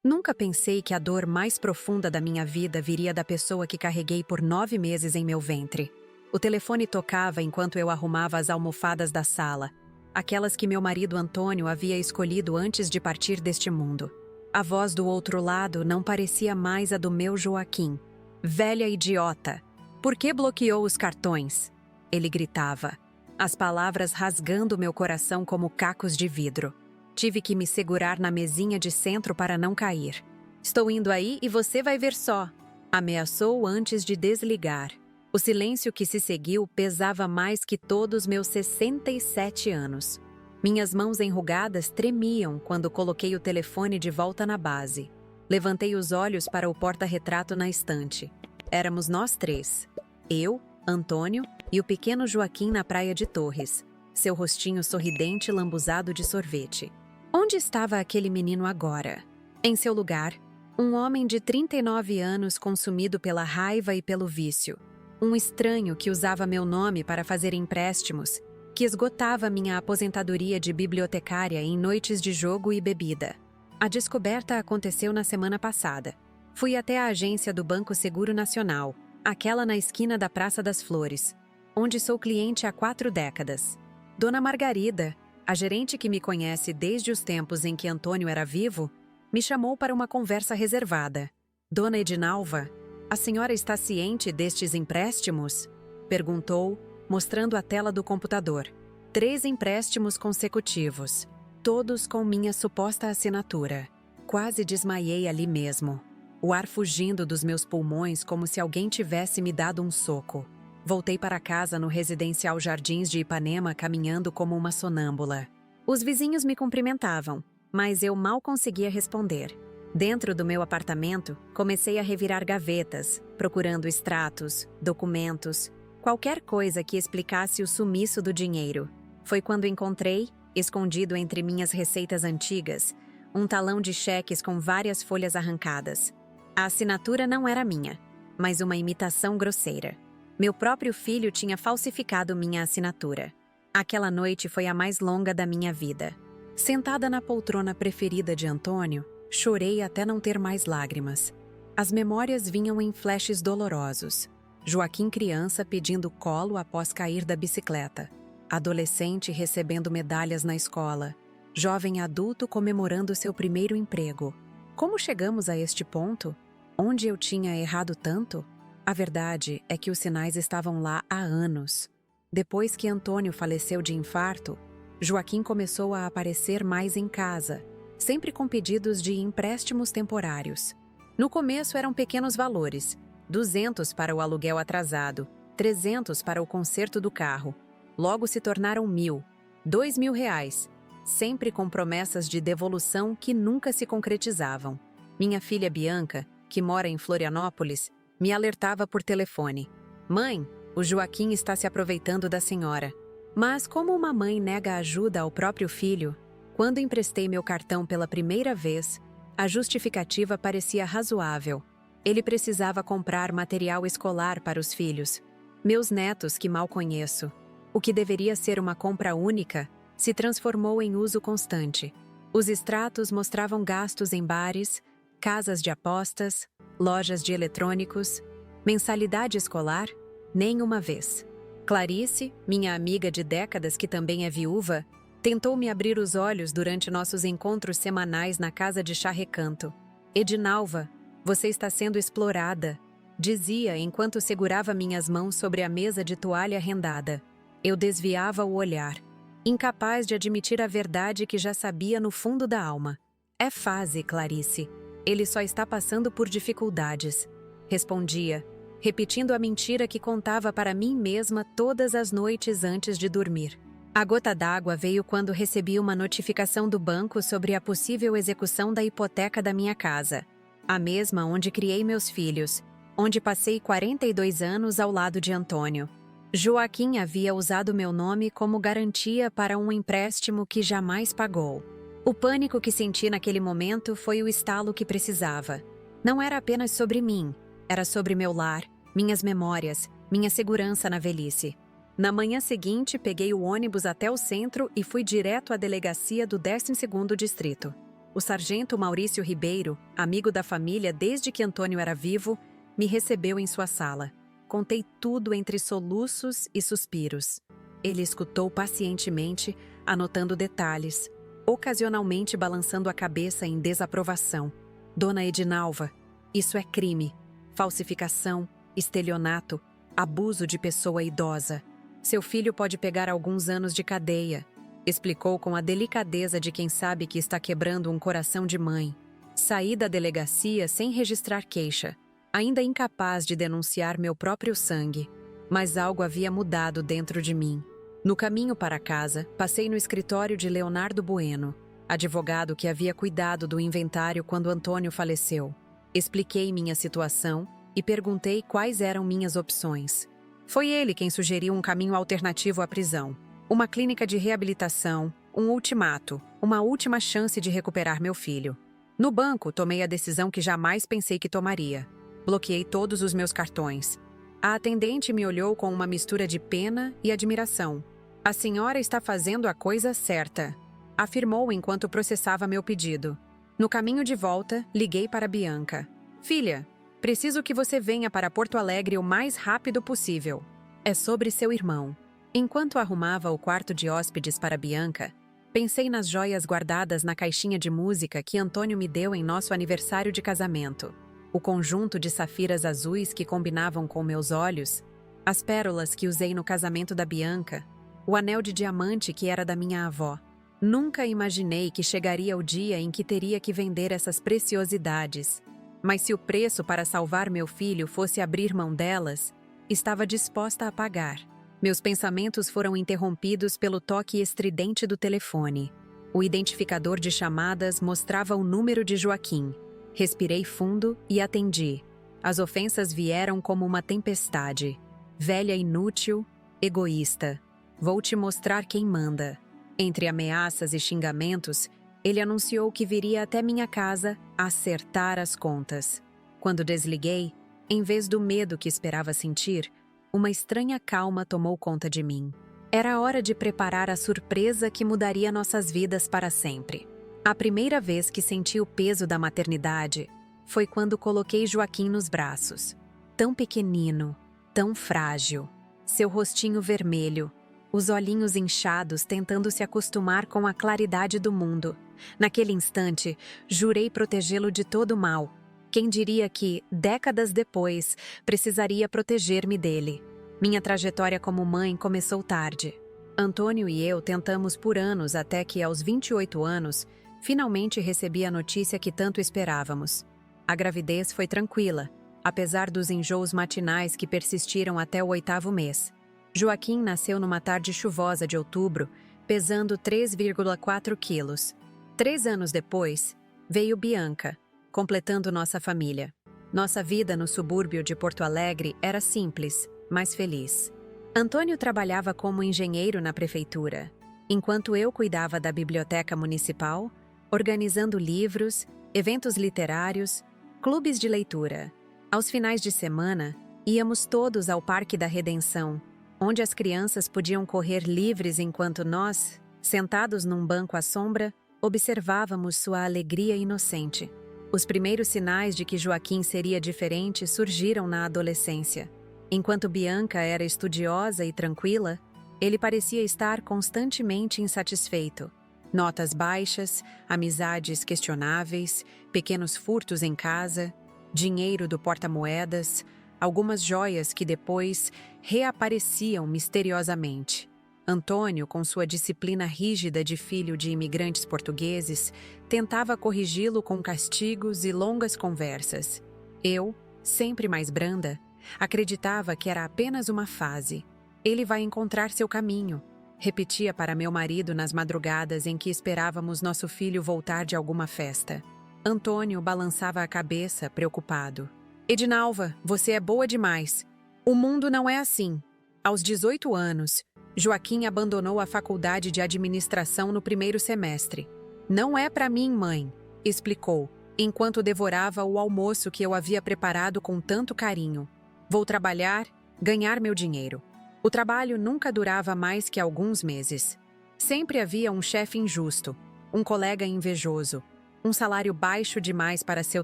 Nunca pensei que a dor mais profunda da minha vida viria da pessoa que carreguei por 9 meses em meu ventre. O telefone tocava enquanto eu arrumava as almofadas da sala, aquelas que meu marido Antônio havia escolhido antes de partir deste mundo. A voz do outro lado não parecia mais a do meu Joaquim. Velha idiota! Por que bloqueou os cartões? Ele gritava, as palavras rasgando meu coração como cacos de vidro. Tive que me segurar na mesinha de centro para não cair. Estou indo aí e você vai ver só, ameaçou antes de desligar. O silêncio que se seguiu pesava mais que todos meus 67 anos. Minhas mãos enrugadas tremiam quando coloquei o telefone de volta na base. Levantei os olhos para o porta-retrato na estante. Éramos nós três. Eu, Antônio e o pequeno Joaquim na praia de Torres, seu rostinho sorridente lambuzado de sorvete. Onde estava aquele menino agora? Em seu lugar, um homem de 39 anos consumido pela raiva e pelo vício. Um estranho que usava meu nome para fazer empréstimos, que esgotava minha aposentadoria de bibliotecária em noites de jogo e bebida. A descoberta aconteceu na semana passada. Fui até a agência do Banco Seguro Nacional, aquela na esquina da Praça das Flores, onde sou cliente há 4 décadas. Dona Margarida, a gerente que me conhece desde os tempos em que Antônio era vivo, me chamou para uma conversa reservada. Dona Edinalva, a senhora está ciente destes empréstimos? Perguntou, mostrando a tela do computador. 3 empréstimos consecutivos, todos com minha suposta assinatura. Quase desmaiei ali mesmo. O ar fugindo dos meus pulmões como se alguém tivesse me dado um soco. Voltei para casa no residencial Jardins de Ipanema caminhando como uma sonâmbula. Os vizinhos me cumprimentavam, mas eu mal conseguia responder. Dentro do meu apartamento, comecei a revirar gavetas, procurando extratos, documentos, qualquer coisa que explicasse o sumiço do dinheiro. Foi quando encontrei, escondido entre minhas receitas antigas, um talão de cheques com várias folhas arrancadas. A assinatura não era minha, mas uma imitação grosseira. Meu próprio filho tinha falsificado minha assinatura. Aquela noite foi a mais longa da minha vida. Sentada na poltrona preferida de Antônio, chorei até não ter mais lágrimas. As memórias vinham em flashes dolorosos. Joaquim criança pedindo colo após cair da bicicleta. Adolescente recebendo medalhas na escola. Jovem adulto comemorando seu primeiro emprego. Como chegamos a este ponto? Onde eu tinha errado tanto? A verdade é que os sinais estavam lá há anos. Depois que Antônio faleceu de infarto, Joaquim começou a aparecer mais em casa, sempre com pedidos de empréstimos temporários. No começo eram pequenos valores, 200 para o aluguel atrasado, 300 para o conserto do carro. Logo se tornaram 1.000, R$ 2.000, sempre com promessas de devolução que nunca se concretizavam. Minha filha Bianca, que mora em Florianópolis, me alertava por telefone. Mãe, o Joaquim está se aproveitando da senhora. Mas como uma mãe nega ajuda ao próprio filho? Quando emprestei meu cartão pela primeira vez, a justificativa parecia razoável. Ele precisava comprar material escolar para os filhos. Meus netos que mal conheço. O que deveria ser uma compra única, se transformou em uso constante. Os extratos mostravam gastos em bares, casas de apostas, lojas de eletrônicos, mensalidade escolar, nenhuma vez. Clarice, minha amiga de décadas que também é viúva, tentou me abrir os olhos durante nossos encontros semanais na casa de chá Recanto. Edinalva, você está sendo explorada, dizia enquanto segurava minhas mãos sobre a mesa de toalha rendada. Eu desviava o olhar, incapaz de admitir a verdade que já sabia no fundo da alma. É fase, Clarice. Ele só está passando por dificuldades. Respondia, repetindo a mentira que contava para mim mesma todas as noites antes de dormir. A gota d'água veio quando recebi uma notificação do banco sobre a possível execução da hipoteca da minha casa. A mesma onde criei meus filhos, onde passei 42 anos ao lado de Antônio. Joaquim havia usado meu nome como garantia para um empréstimo que jamais pagou. O pânico que senti naquele momento foi o estalo que precisava. Não era apenas sobre mim, era sobre meu lar, minhas memórias, minha segurança na velhice. Na manhã seguinte, peguei o ônibus até o centro e fui direto à delegacia do 12º Distrito. O sargento Maurício Ribeiro, amigo da família desde que Antônio era vivo, me recebeu em sua sala. Contei tudo entre soluços e suspiros. Ele escutou pacientemente, anotando detalhes, ocasionalmente balançando a cabeça em desaprovação. Dona Edinalva, isso é crime, falsificação, estelionato, abuso de pessoa idosa. Seu filho pode pegar alguns anos de cadeia, explicou com a delicadeza de quem sabe que está quebrando um coração de mãe. Saí da delegacia sem registrar queixa, ainda incapaz de denunciar meu próprio sangue, mas algo havia mudado dentro de mim. No caminho para casa, passei no escritório de Leonardo Bueno, advogado que havia cuidado do inventário quando Antônio faleceu. Expliquei minha situação e perguntei quais eram minhas opções. Foi ele quem sugeriu um caminho alternativo à prisão. Uma clínica de reabilitação, um ultimato, uma última chance de recuperar meu filho. No banco, tomei a decisão que jamais pensei que tomaria. Bloqueei todos os meus cartões. A atendente me olhou com uma mistura de pena e admiração. A senhora está fazendo a coisa certa, afirmou enquanto processava meu pedido. No caminho de volta, liguei para Bianca. Filha, preciso que você venha para Porto Alegre o mais rápido possível. É sobre seu irmão. Enquanto arrumava o quarto de hóspedes para Bianca, pensei nas joias guardadas na caixinha de música que Antônio me deu em nosso aniversário de casamento. O conjunto de safiras azuis que combinavam com meus olhos, as pérolas que usei no casamento da Bianca, o anel de diamante que era da minha avó. Nunca imaginei que chegaria o dia em que teria que vender essas preciosidades. Mas se o preço para salvar meu filho fosse abrir mão delas, estava disposta a pagar. Meus pensamentos foram interrompidos pelo toque estridente do telefone. O identificador de chamadas mostrava o número de Joaquim. Respirei fundo e atendi. As ofensas vieram como uma tempestade. Velha inútil, egoísta. Vou te mostrar quem manda. Entre ameaças e xingamentos, ele anunciou que viria até minha casa acertar as contas. Quando desliguei, em vez do medo que esperava sentir, uma estranha calma tomou conta de mim. Era hora de preparar a surpresa que mudaria nossas vidas para sempre. A primeira vez que senti o peso da maternidade foi quando coloquei Joaquim nos braços. Tão pequenino, tão frágil. Seu rostinho vermelho, os olhinhos inchados tentando se acostumar com a claridade do mundo. Naquele instante, jurei protegê-lo de todo o mal. Quem diria que, décadas depois, precisaria proteger-me dele? Minha trajetória como mãe começou tarde. Antônio e eu tentamos por anos até que, aos 28 anos, finalmente recebi a notícia que tanto esperávamos. A gravidez foi tranquila, apesar dos enjoos matinais que persistiram até o 8º mês. Joaquim nasceu numa tarde chuvosa de outubro, pesando 3,4 quilos. 3 anos depois, veio Bianca, completando nossa família. Nossa vida no subúrbio de Porto Alegre era simples, mas feliz. Antônio trabalhava como engenheiro na prefeitura, enquanto eu cuidava da biblioteca municipal, organizando livros, eventos literários, clubes de leitura. Aos finais de semana, íamos todos ao Parque da Redenção, onde as crianças podiam correr livres enquanto nós, sentados num banco à sombra, observávamos sua alegria inocente. Os primeiros sinais de que Joaquim seria diferente surgiram na adolescência. Enquanto Bianca era estudiosa e tranquila, ele parecia estar constantemente insatisfeito. Notas baixas, amizades questionáveis, pequenos furtos em casa, dinheiro do porta-moedas, algumas joias que depois reapareciam misteriosamente. Antônio, com sua disciplina rígida de filho de imigrantes portugueses, tentava corrigi-lo com castigos e longas conversas. Eu, sempre mais branda, acreditava que era apenas uma fase. Ele vai encontrar seu caminho, repetia para meu marido nas madrugadas em que esperávamos nosso filho voltar de alguma festa. Antônio balançava a cabeça, preocupado. Edinalva, você é boa demais. O mundo não é assim. Aos 18 anos, Joaquim abandonou a faculdade de administração no primeiro semestre. Não é para mim, mãe, explicou, enquanto devorava o almoço que eu havia preparado com tanto carinho. Vou trabalhar, ganhar meu dinheiro. O trabalho nunca durava mais que alguns meses. Sempre havia um chefe injusto, um colega invejoso, um salário baixo demais para seu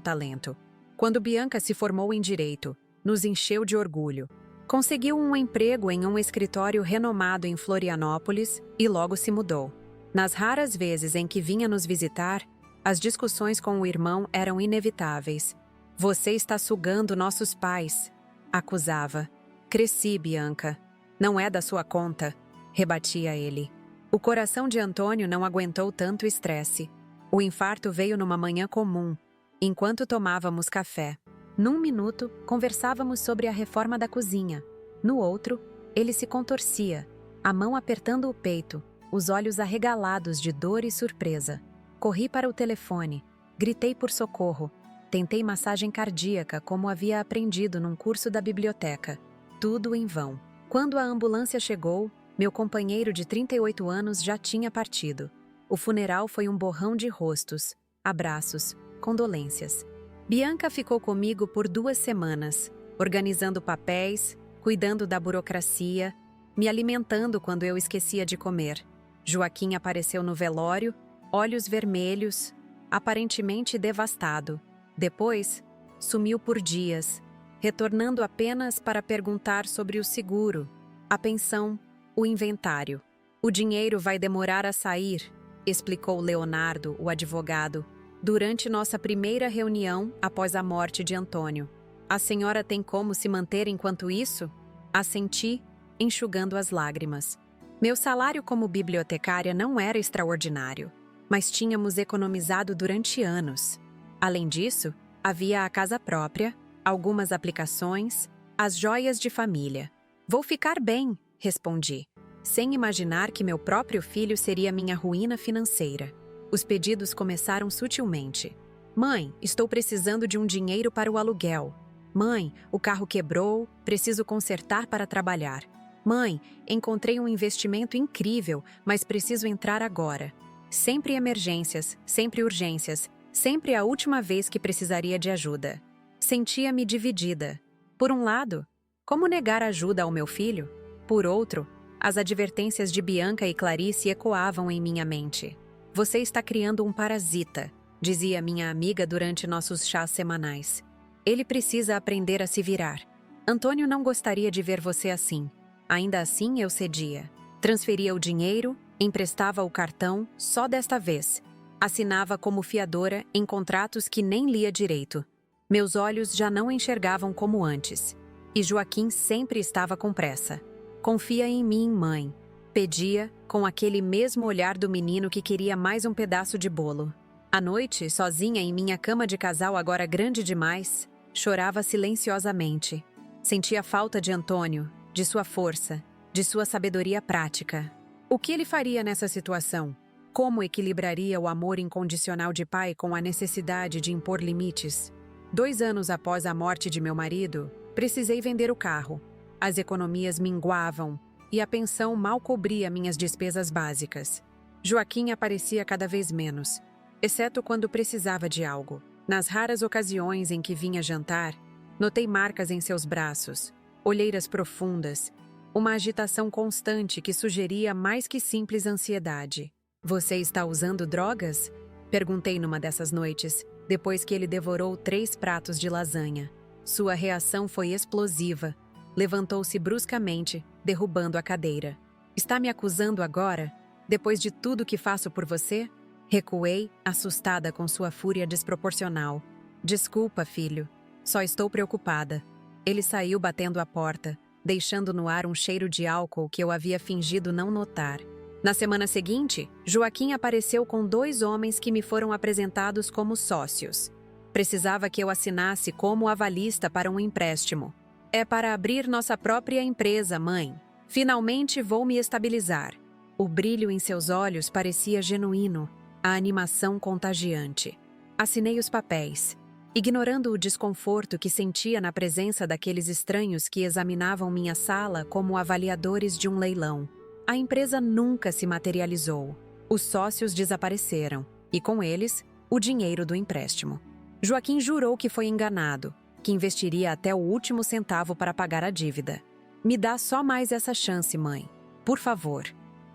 talento. Quando Bianca se formou em direito, nos encheu de orgulho. Conseguiu um emprego em um escritório renomado em Florianópolis e logo se mudou. Nas raras vezes em que vinha nos visitar, as discussões com o irmão eram inevitáveis. Você está sugando nossos pais, acusava. Cresci, Bianca. Não é da sua conta, rebatia ele. O coração de Antônio não aguentou tanto estresse. O infarto veio numa manhã comum, enquanto tomávamos café. Num minuto, conversávamos sobre a reforma da cozinha. No outro, ele se contorcia, a mão apertando o peito, os olhos arregalados de dor e surpresa. Corri para o telefone, gritei por socorro. Tentei massagem cardíaca como havia aprendido num curso da biblioteca. Tudo em vão. Quando a ambulância chegou, meu companheiro de 38 anos já tinha partido. O funeral foi um borrão de rostos, abraços, condolências. Bianca ficou comigo por 2 semanas, organizando papéis, cuidando da burocracia, me alimentando quando eu esquecia de comer. Joaquim apareceu no velório, olhos vermelhos, aparentemente devastado. Depois, sumiu por dias, retornando apenas para perguntar sobre o seguro, a pensão, o inventário. O dinheiro vai demorar a sair, explicou Leonardo, o advogado, durante nossa primeira reunião após a morte de Antônio. A senhora tem como se manter enquanto isso? Assenti, enxugando as lágrimas. Meu salário como bibliotecária não era extraordinário, mas tínhamos economizado durante anos. Além disso, havia a casa própria, algumas aplicações, as joias de família. Vou ficar bem, respondi, sem imaginar que meu próprio filho seria minha ruína financeira. Os pedidos começaram sutilmente. Mãe, estou precisando de um dinheiro para o aluguel. Mãe, o carro quebrou, preciso consertar para trabalhar. Mãe, encontrei um investimento incrível, mas preciso entrar agora. Sempre emergências, sempre urgências, sempre a última vez que precisaria de ajuda. Sentia-me dividida. Por um lado, como negar ajuda ao meu filho? Por outro, as advertências de Bianca e Clarice ecoavam em minha mente. Você está criando um parasita, dizia minha amiga durante nossos chás semanais. Ele precisa aprender a se virar. Antônio não gostaria de ver você assim. Ainda assim, eu cedia. Transferia o dinheiro, emprestava o cartão, só desta vez. Assinava como fiadora em contratos que nem lia direito. Meus olhos já não enxergavam como antes. E Joaquim sempre estava com pressa. Confia em mim, mãe. Pedia, com aquele mesmo olhar do menino que queria mais um pedaço de bolo. À noite, sozinha em minha cama de casal agora grande demais, chorava silenciosamente. Sentia falta de Antônio, de sua força, de sua sabedoria prática. O que ele faria nessa situação? Como equilibraria o amor incondicional de pai com a necessidade de impor limites? 2 anos após a morte de meu marido, precisei vender o carro. As economias minguavam e a pensão mal cobria minhas despesas básicas. Joaquim aparecia cada vez menos, exceto quando precisava de algo. Nas raras ocasiões em que vinha jantar, notei marcas em seus braços, olheiras profundas, uma agitação constante que sugeria mais que simples ansiedade. Você está usando drogas? Perguntei numa dessas noites, depois que ele devorou 3 pratos de lasanha. Sua reação foi explosiva. Levantou-se bruscamente, derrubando a cadeira. Está me acusando agora? Depois de tudo que faço por você? Recuei, assustada com sua fúria desproporcional. Desculpa, filho. Só estou preocupada. Ele saiu batendo a porta, deixando no ar um cheiro de álcool que eu havia fingido não notar. Na semana seguinte, Joaquim apareceu com 2 homens que me foram apresentados como sócios. Precisava que eu assinasse como avalista para um empréstimo. É para abrir nossa própria empresa, mãe. Finalmente vou me estabilizar. O brilho em seus olhos parecia genuíno, a animação contagiante. Assinei os papéis, ignorando o desconforto que sentia na presença daqueles estranhos que examinavam minha sala como avaliadores de um leilão. A empresa nunca se materializou. Os sócios desapareceram, e com eles, o dinheiro do empréstimo. Joaquim jurou que foi enganado, que investiria até o último centavo para pagar a dívida. Me dá só mais essa chance, mãe. Por favor.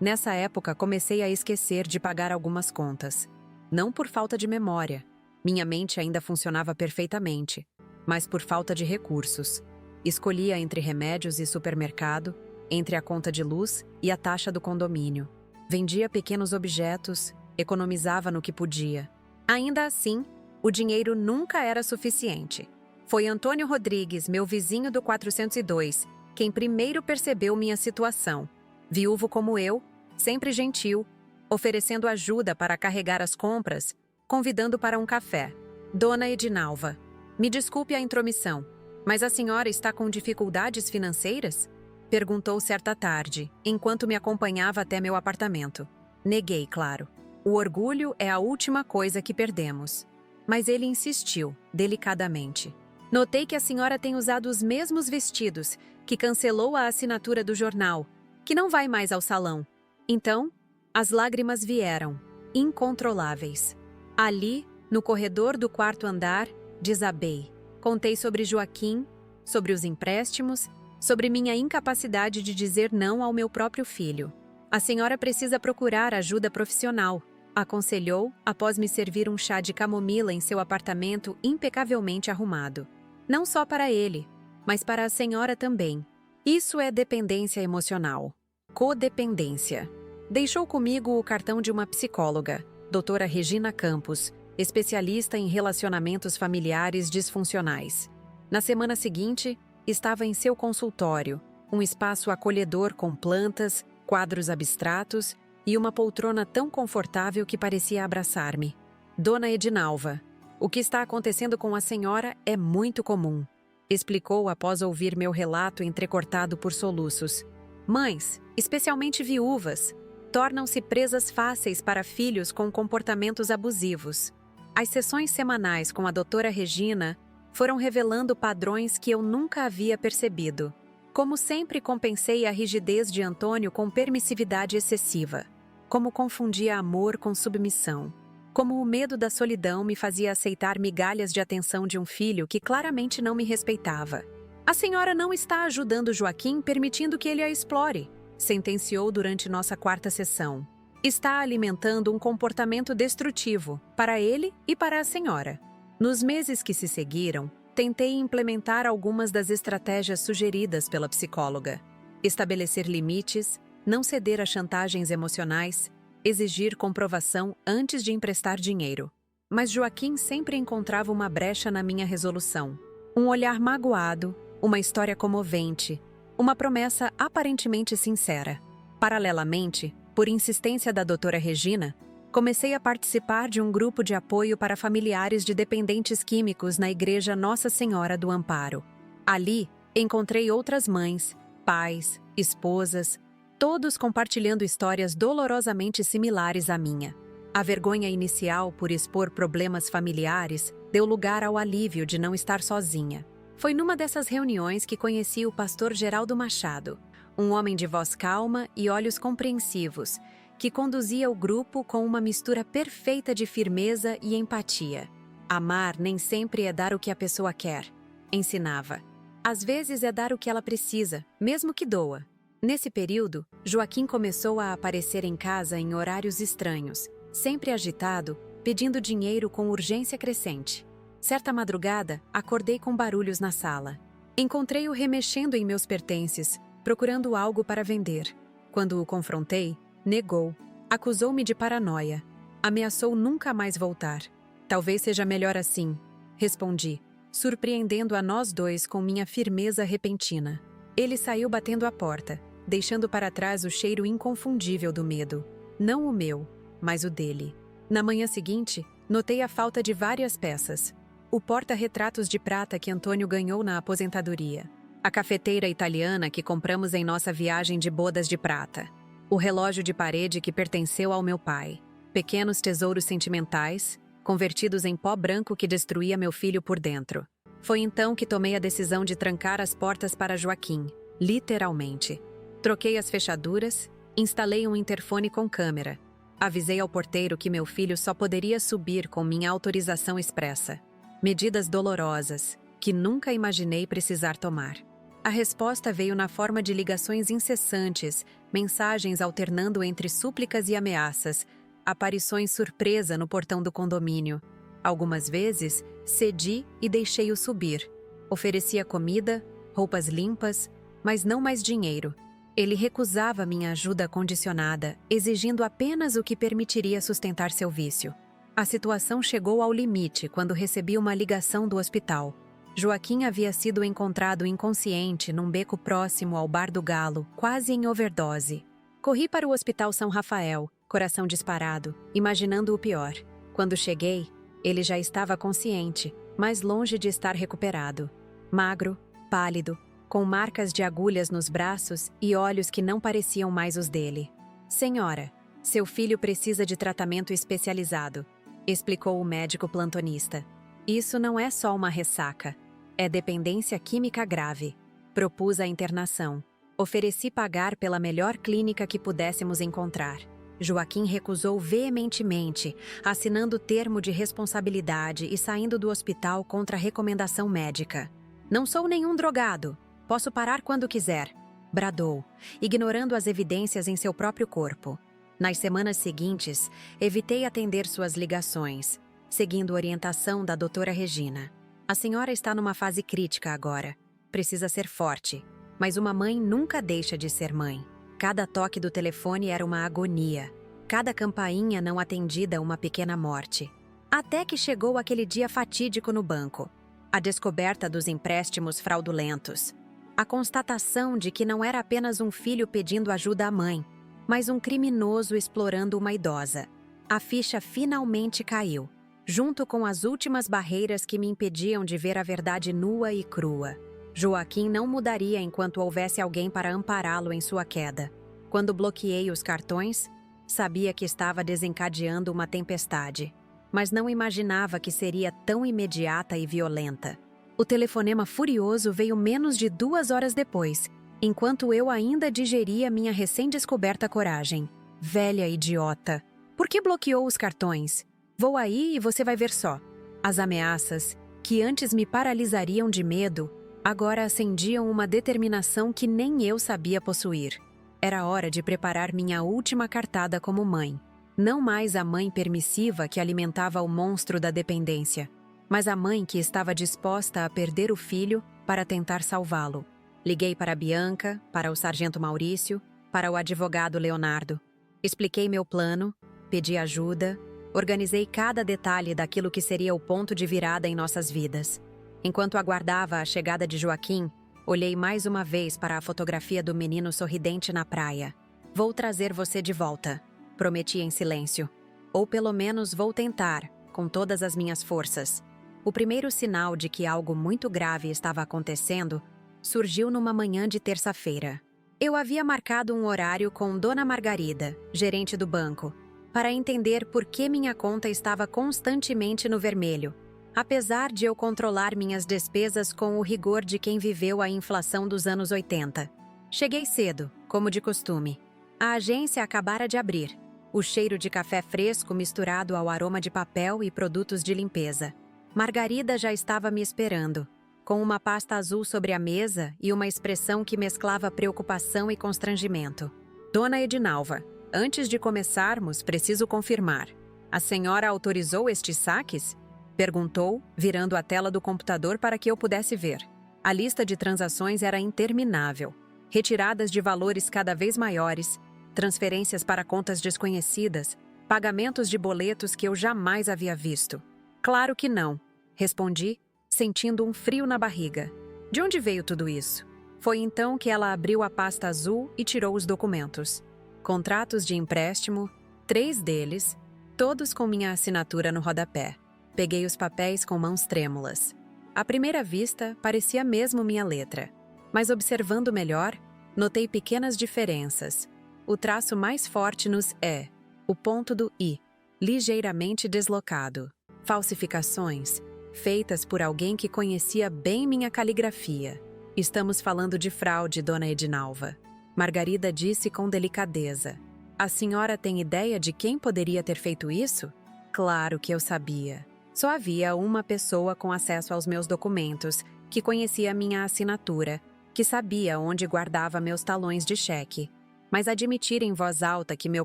Nessa época, comecei a esquecer de pagar algumas contas. Não por falta de memória. Minha mente ainda funcionava perfeitamente, mas por falta de recursos. Escolhia entre remédios e supermercado, entre a conta de luz e a taxa do condomínio. Vendia pequenos objetos, economizava no que podia. Ainda assim, o dinheiro nunca era suficiente. Foi Antônio Rodrigues, meu vizinho do 402, quem primeiro percebeu minha situação. Viúvo como eu, sempre gentil, oferecendo ajuda para carregar as compras, convidando para um café. Dona Edinalva, me desculpe a intromissão, mas a senhora está com dificuldades financeiras? Perguntou certa tarde, enquanto me acompanhava até meu apartamento. Neguei, claro. O orgulho é a última coisa que perdemos. Mas ele insistiu, delicadamente. Notei que a senhora tem usado os mesmos vestidos, que cancelou a assinatura do jornal, que não vai mais ao salão. Então, as lágrimas vieram, incontroláveis. Ali, no corredor do quarto andar, desabei. Contei sobre Joaquim, sobre os empréstimos, sobre minha incapacidade de dizer não ao meu próprio filho. A senhora precisa procurar ajuda profissional, aconselhou após me servir um chá de camomila em seu apartamento impecavelmente arrumado. Não só para ele, mas para a senhora também. Isso é dependência emocional. Codependência. Deixou comigo o cartão de uma psicóloga, doutora Regina Campos, especialista em relacionamentos familiares disfuncionais. Na semana seguinte, estava em seu consultório, um espaço acolhedor com plantas, quadros abstratos e uma poltrona tão confortável que parecia abraçar-me. Dona Edinalva, o que está acontecendo com a senhora é muito comum, explicou após ouvir meu relato entrecortado por soluços. Mães, especialmente viúvas, tornam-se presas fáceis para filhos com comportamentos abusivos. As sessões semanais com a doutora Regina foram revelando padrões que eu nunca havia percebido. Como sempre compensei a rigidez de Antônio com permissividade excessiva. Como confundia amor com submissão. Como o medo da solidão me fazia aceitar migalhas de atenção de um filho que claramente não me respeitava. A senhora não está ajudando Joaquim permitindo que ele a explore, sentenciou durante nossa quarta sessão. Está alimentando um comportamento destrutivo, para ele e para a senhora. Nos meses que se seguiram, tentei implementar algumas das estratégias sugeridas pela psicóloga. Estabelecer limites, não ceder a chantagens emocionais, exigir comprovação antes de emprestar dinheiro. Mas Joaquim sempre encontrava uma brecha na minha resolução. Um olhar magoado, uma história comovente, uma promessa aparentemente sincera. Paralelamente, por insistência da doutora Regina, comecei a participar de um grupo de apoio para familiares de dependentes químicos na Igreja Nossa Senhora do Amparo. Ali, encontrei outras mães, pais, esposas, todos compartilhando histórias dolorosamente similares à minha. A vergonha inicial por expor problemas familiares deu lugar ao alívio de não estar sozinha. Foi numa dessas reuniões que conheci o pastor Geraldo Machado, um homem de voz calma e olhos compreensivos, que conduzia o grupo com uma mistura perfeita de firmeza e empatia. Amar nem sempre é dar o que a pessoa quer, ensinava. Às vezes é dar o que ela precisa, mesmo que doa. Nesse período, Joaquim começou a aparecer em casa em horários estranhos, sempre agitado, pedindo dinheiro com urgência crescente. Certa madrugada, acordei com barulhos na sala. Encontrei-o remexendo em meus pertences, procurando algo para vender. Quando o confrontei, negou, acusou-me de paranoia, ameaçou nunca mais voltar. Talvez seja melhor assim, respondi, surpreendendo a nós dois com minha firmeza repentina. Ele saiu batendo a porta, deixando para trás o cheiro inconfundível do medo. Não o meu, mas o dele. Na manhã seguinte, notei a falta de várias peças. O porta-retratos de prata que Antônio ganhou na aposentadoria. A cafeteira italiana que compramos em nossa viagem de bodas de prata. O relógio de parede que pertenceu ao meu pai. Pequenos tesouros sentimentais, convertidos em pó branco que destruía meu filho por dentro. Foi então que tomei a decisão de trancar as portas para Joaquim, literalmente. Troquei as fechaduras, instalei um interfone com câmera. Avisei ao porteiro que meu filho só poderia subir com minha autorização expressa. Medidas dolorosas, que nunca imaginei precisar tomar. A resposta veio na forma de ligações incessantes, mensagens alternando entre súplicas e ameaças, aparições surpresa no portão do condomínio. Algumas vezes, cedi e deixei-o subir. Oferecia comida, roupas limpas, mas não mais dinheiro. Ele recusava minha ajuda condicionada, exigindo apenas o que permitiria sustentar seu vício. A situação chegou ao limite quando recebi uma ligação do hospital. Joaquim havia sido encontrado inconsciente num beco próximo ao Bar do Galo, quase em overdose. Corri para o Hospital São Rafael, coração disparado, imaginando o pior. Quando cheguei, ele já estava consciente, mas longe de estar recuperado. Magro, pálido, com marcas de agulhas nos braços e olhos que não pareciam mais os dele. "Senhora, seu filho precisa de tratamento especializado", explicou o médico plantonista. "Isso não é só uma ressaca, é dependência química grave." Propus a internação. Ofereci pagar pela melhor clínica que pudéssemos encontrar. Joaquim recusou veementemente, assinando termo de responsabilidade e saindo do hospital contra recomendação médica. "Não sou nenhum drogado. Posso parar quando quiser", bradou, ignorando as evidências em seu próprio corpo. Nas semanas seguintes, evitei atender suas ligações, seguindo orientação da doutora Regina. "A senhora está numa fase crítica agora. Precisa ser forte. Mas uma mãe nunca deixa de ser mãe." Cada toque do telefone era uma agonia. Cada campainha não atendida uma pequena morte. Até que chegou aquele dia fatídico no banco. A descoberta dos empréstimos fraudulentos. A constatação de que não era apenas um filho pedindo ajuda à mãe, mas um criminoso explorando uma idosa. A ficha finalmente caiu, junto com as últimas barreiras que me impediam de ver a verdade nua e crua. Joaquim não mudaria enquanto houvesse alguém para ampará-lo em sua queda. Quando bloqueei os cartões, sabia que estava desencadeando uma tempestade, mas não imaginava que seria tão imediata e violenta. O telefonema furioso veio menos de 2 horas depois, enquanto eu ainda digeria minha recém-descoberta coragem. "Velha idiota! Por que bloqueou os cartões? Vou aí e você vai ver só." As ameaças, que antes me paralisariam de medo, agora acendiam uma determinação que nem eu sabia possuir. Era hora de preparar minha última cartada como mãe. Não mais a mãe permissiva que alimentava o monstro da dependência, mas a mãe que estava disposta a perder o filho para tentar salvá-lo. Liguei para a Bianca, para o sargento Maurício, para o advogado Leonardo. Expliquei meu plano, pedi ajuda, organizei cada detalhe daquilo que seria o ponto de virada em nossas vidas. Enquanto aguardava a chegada de Joaquim, olhei mais uma vez para a fotografia do menino sorridente na praia. "Vou trazer você de volta", prometi em silêncio. "Ou pelo menos vou tentar, com todas as minhas forças." O primeiro sinal de que algo muito grave estava acontecendo surgiu numa manhã de terça-feira. Eu havia marcado um horário com Dona Margarida, gerente do banco, para entender por que minha conta estava constantemente no vermelho, apesar de eu controlar minhas despesas com o rigor de quem viveu a inflação dos anos 80. Cheguei cedo, como de costume. A agência acabara de abrir, o cheiro de café fresco misturado ao aroma de papel e produtos de limpeza. Margarida já estava me esperando, com uma pasta azul sobre a mesa e uma expressão que mesclava preocupação e constrangimento. "Dona Edinalva, antes de começarmos, preciso confirmar. A senhora autorizou estes saques?" perguntou, virando a tela do computador para que eu pudesse ver. A lista de transações era interminável. Retiradas de valores cada vez maiores, transferências para contas desconhecidas, pagamentos de boletos que eu jamais havia visto. "Claro que não", respondi, sentindo um frio na barriga. "De onde veio tudo isso?" Foi então que ela abriu a pasta azul e tirou os documentos. Contratos de empréstimo, 3 deles, todos com minha assinatura no rodapé. Peguei os papéis com mãos trêmulas. À primeira vista, parecia mesmo minha letra. Mas observando melhor, notei pequenas diferenças. O traço mais forte nos "é", o ponto do "i", ligeiramente deslocado. Falsificações, feitas por alguém que conhecia bem minha caligrafia. "Estamos falando de fraude, Dona Edinalva", Margarida disse com delicadeza. "A senhora tem ideia de quem poderia ter feito isso?" Claro que eu sabia. Só havia uma pessoa com acesso aos meus documentos, que conhecia minha assinatura, que sabia onde guardava meus talões de cheque. Mas admitir em voz alta que meu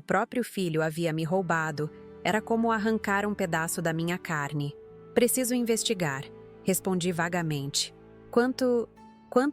próprio filho havia me roubado era como arrancar um pedaço da minha carne. Preciso investigar, respondi vagamente. Quanto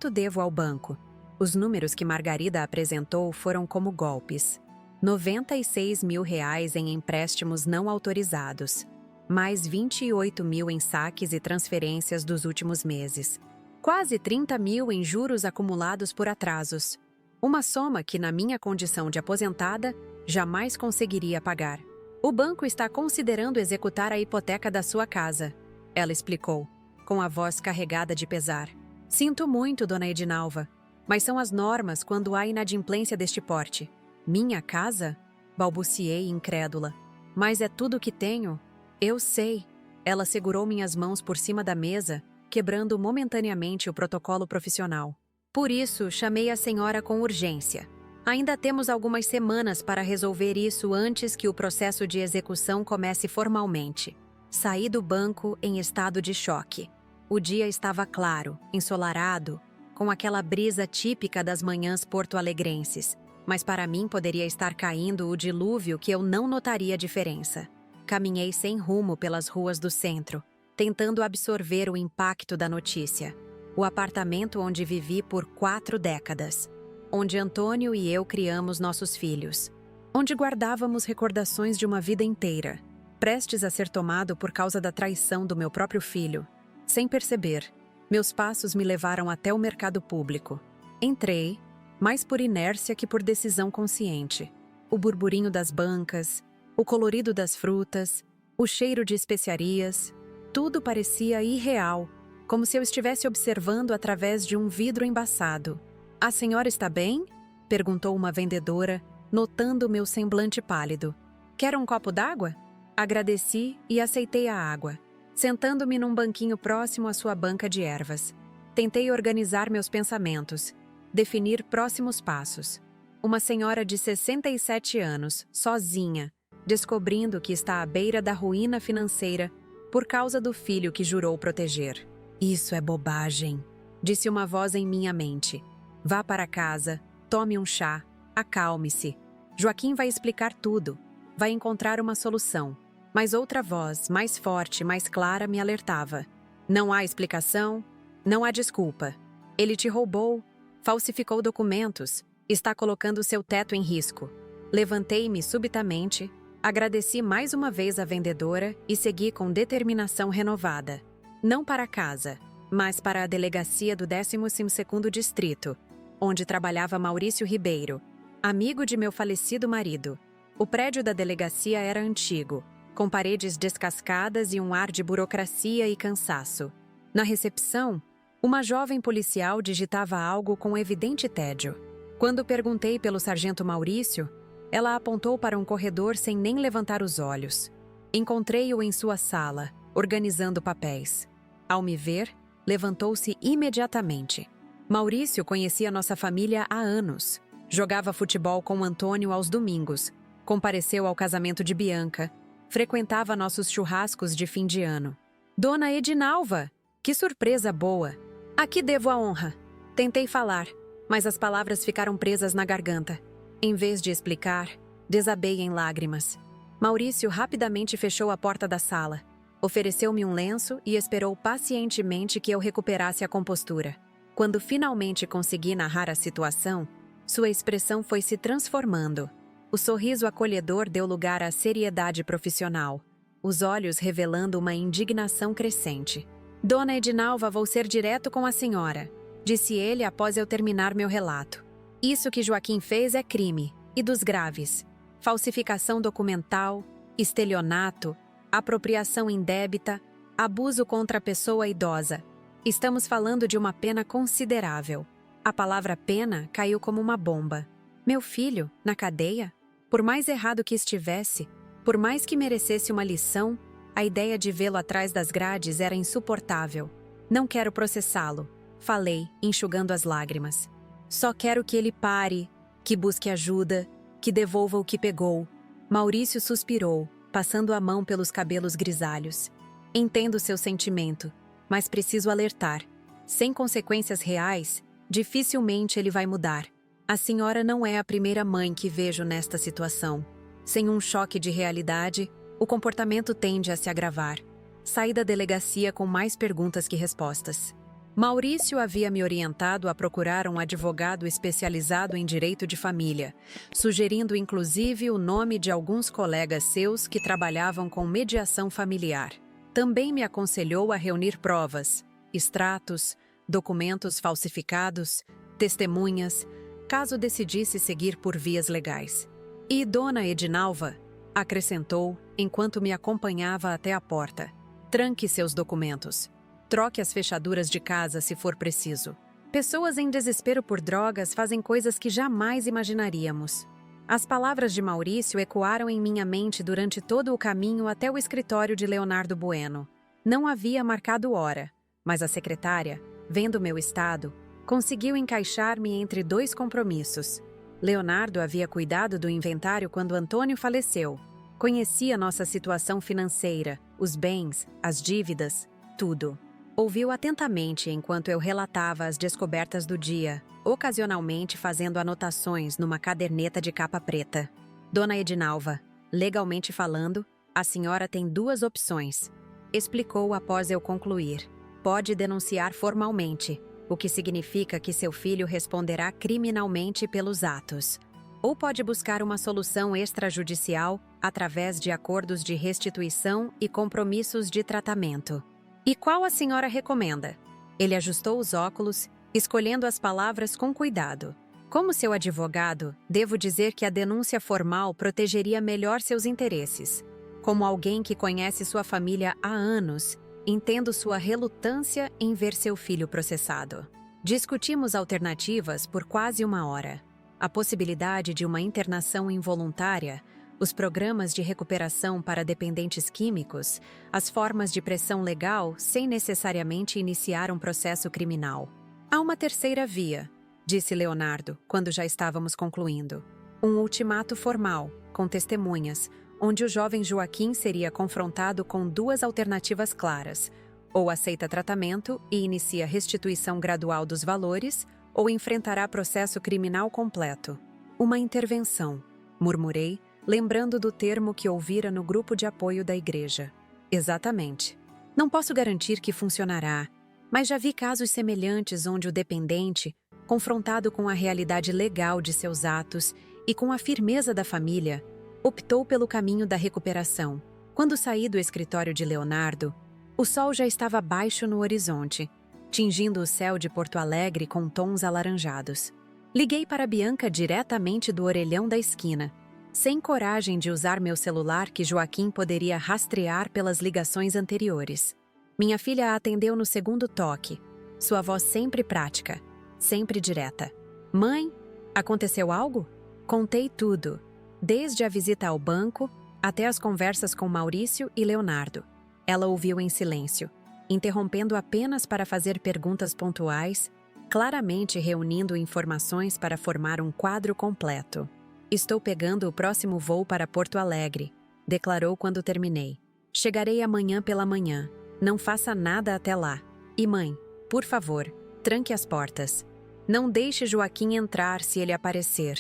devo ao banco? Os números que Margarida apresentou foram como golpes. R$ 96 mil em empréstimos não autorizados, mais 28 mil em saques e transferências dos últimos meses. Quase 30 mil em juros acumulados por atrasos. Uma soma que, na minha condição de aposentada, jamais conseguiria pagar. O banco está considerando executar a hipoteca da sua casa, ela explicou, com a voz carregada de pesar. Sinto muito, dona Edinalva, mas são as normas quando há inadimplência deste porte. Minha casa? Balbuciei incrédula. Mas é tudo o que tenho? Eu sei. Ela segurou minhas mãos por cima da mesa, quebrando momentaneamente o protocolo profissional. Por isso, chamei a senhora com urgência. Ainda temos algumas semanas para resolver isso antes que o processo de execução comece formalmente. Saí do banco em estado de choque. O dia estava claro, ensolarado, com aquela brisa típica das manhãs porto-alegrenses, mas para mim poderia estar caindo o dilúvio que eu não notaria diferença. Caminhei sem rumo pelas ruas do centro, tentando absorver o impacto da notícia. O apartamento onde vivi por 4 décadas. Onde Antônio e eu criamos nossos filhos. Onde guardávamos recordações de uma vida inteira, prestes a ser tomado por causa da traição do meu próprio filho. Sem perceber, meus passos me levaram até o mercado público. Entrei, mais por inércia que por decisão consciente. O burburinho das bancas, o colorido das frutas, o cheiro de especiarias, tudo parecia irreal, como se eu estivesse observando através de um vidro embaçado. "A senhora está bem?" perguntou uma vendedora, notando meu semblante pálido. "Quer um copo d'água?" Agradeci e aceitei a água, sentando-me num banquinho próximo à sua banca de ervas. Tentei organizar meus pensamentos, definir próximos passos. Uma senhora de 67 anos, sozinha, descobrindo que está à beira da ruína financeira por causa do filho que jurou proteger. "Isso é bobagem", disse uma voz em minha mente. "Vá para casa, tome um chá, acalme-se. Joaquim vai explicar tudo, vai encontrar uma solução." Mas outra voz, mais forte, mais clara, me alertava. "Não há explicação, não há desculpa. Ele te roubou, falsificou documentos, está colocando seu teto em risco." Levantei-me subitamente, agradeci mais uma vez a vendedora e segui com determinação renovada. Não para casa, mas para a delegacia do 12º Distrito, onde trabalhava Maurício Ribeiro, amigo de meu falecido marido. O prédio da delegacia era antigo, com paredes descascadas e um ar de burocracia e cansaço. Na recepção, uma jovem policial digitava algo com evidente tédio. Quando perguntei pelo sargento Maurício, ela apontou para um corredor sem nem levantar os olhos. Encontrei-o em sua sala, organizando papéis. Ao me ver, levantou-se imediatamente. Maurício conhecia nossa família há anos. Jogava futebol com Antônio aos domingos, compareceu ao casamento de Bianca, frequentava nossos churrascos de fim de ano. "Dona Edinalva! Que surpresa boa! A que devo a honra?" Tentei falar, mas as palavras ficaram presas na garganta. Em vez de explicar, desabei em lágrimas. Maurício rapidamente fechou a porta da sala, ofereceu-me um lenço e esperou pacientemente que eu recuperasse a compostura. Quando finalmente consegui narrar a situação, sua expressão foi se transformando. O sorriso acolhedor deu lugar à seriedade profissional, os olhos revelando uma indignação crescente. "Dona Edinalva, vou ser direto com a senhora", disse ele após eu terminar meu relato. "Isso que Joaquim fez é crime, e dos graves. Falsificação documental, estelionato, apropriação indébita, abuso contra a pessoa idosa. Estamos falando de uma pena considerável." A palavra pena caiu como uma bomba. Meu filho, na cadeia? Por mais errado que estivesse, por mais que merecesse uma lição, a ideia de vê-lo atrás das grades era insuportável. "Não quero processá-lo", falei, enxugando as lágrimas. "Só quero que ele pare, que busque ajuda, que devolva o que pegou." Maurício suspirou, passando a mão pelos cabelos grisalhos. "Entendo seu sentimento, mas preciso alertar. Sem consequências reais, dificilmente ele vai mudar. A senhora não é a primeira mãe que vejo nesta situação. Sem um choque de realidade, o comportamento tende a se agravar. Saí da delegacia com mais perguntas que respostas. Maurício havia me orientado a procurar um advogado especializado em direito de família, sugerindo inclusive o nome de alguns colegas seus que trabalhavam com mediação familiar. Também me aconselhou a reunir provas, extratos, documentos falsificados, testemunhas, caso decidisse seguir por vias legais. E Dona Edinalva acrescentou, enquanto me acompanhava até a porta: tranque seus documentos. Troque as fechaduras de casa se for preciso. Pessoas em desespero por drogas fazem coisas que jamais imaginaríamos. As palavras de Maurício ecoaram em minha mente durante todo o caminho até o escritório de Leonardo Bueno. Não havia marcado hora, mas a secretária, vendo meu estado, conseguiu encaixar-me entre dois compromissos. Leonardo havia cuidado do inventário quando Antônio faleceu. Conhecia nossa situação financeira, os bens, as dívidas, tudo. Ouviu atentamente enquanto eu relatava as descobertas do dia, ocasionalmente fazendo anotações numa caderneta de capa preta. Dona Edinalva, legalmente falando, a senhora tem duas opções. Explicou após eu concluir. Pode denunciar formalmente, o que significa que seu filho responderá criminalmente pelos atos. Ou pode buscar uma solução extrajudicial através de acordos de restituição e compromissos de tratamento. E qual a senhora recomenda? Ele ajustou os óculos, escolhendo as palavras com cuidado. Como seu advogado, devo dizer que a denúncia formal protegeria melhor seus interesses. Como alguém que conhece sua família há anos, entendo sua relutância em ver seu filho processado. Discutimos alternativas por quase uma hora. A possibilidade de uma internação involuntária, os programas de recuperação para dependentes químicos, as formas de pressão legal sem necessariamente iniciar um processo criminal. Há uma terceira via, disse Leonardo, quando já estávamos concluindo. Um ultimato formal, com testemunhas, onde o jovem Joaquim seria confrontado com duas alternativas claras: ou aceita tratamento e inicia restituição gradual dos valores, ou enfrentará processo criminal completo. Uma intervenção, murmurei, lembrando do termo que ouvira no grupo de apoio da igreja. Exatamente. Não posso garantir que funcionará, mas já vi casos semelhantes onde o dependente, confrontado com a realidade legal de seus atos e com a firmeza da família, optou pelo caminho da recuperação. Quando saí do escritório de Leonardo, o sol já estava baixo no horizonte, tingindo o céu de Porto Alegre com tons alaranjados. Liguei para Bianca diretamente do orelhão da esquina, sem coragem de usar meu celular que Joaquim poderia rastrear pelas ligações anteriores. Minha filha a atendeu no segundo toque, sua voz sempre prática, sempre direta. Mãe, aconteceu algo? Contei tudo, desde a visita ao banco até as conversas com Maurício e Leonardo. Ela ouviu em silêncio, interrompendo apenas para fazer perguntas pontuais, claramente reunindo informações para formar um quadro completo. Estou pegando o próximo voo para Porto Alegre, declarou quando terminei. Chegarei amanhã pela manhã. Não faça nada até lá. E mãe, por favor, tranque as portas. Não deixe Joaquim entrar se ele aparecer.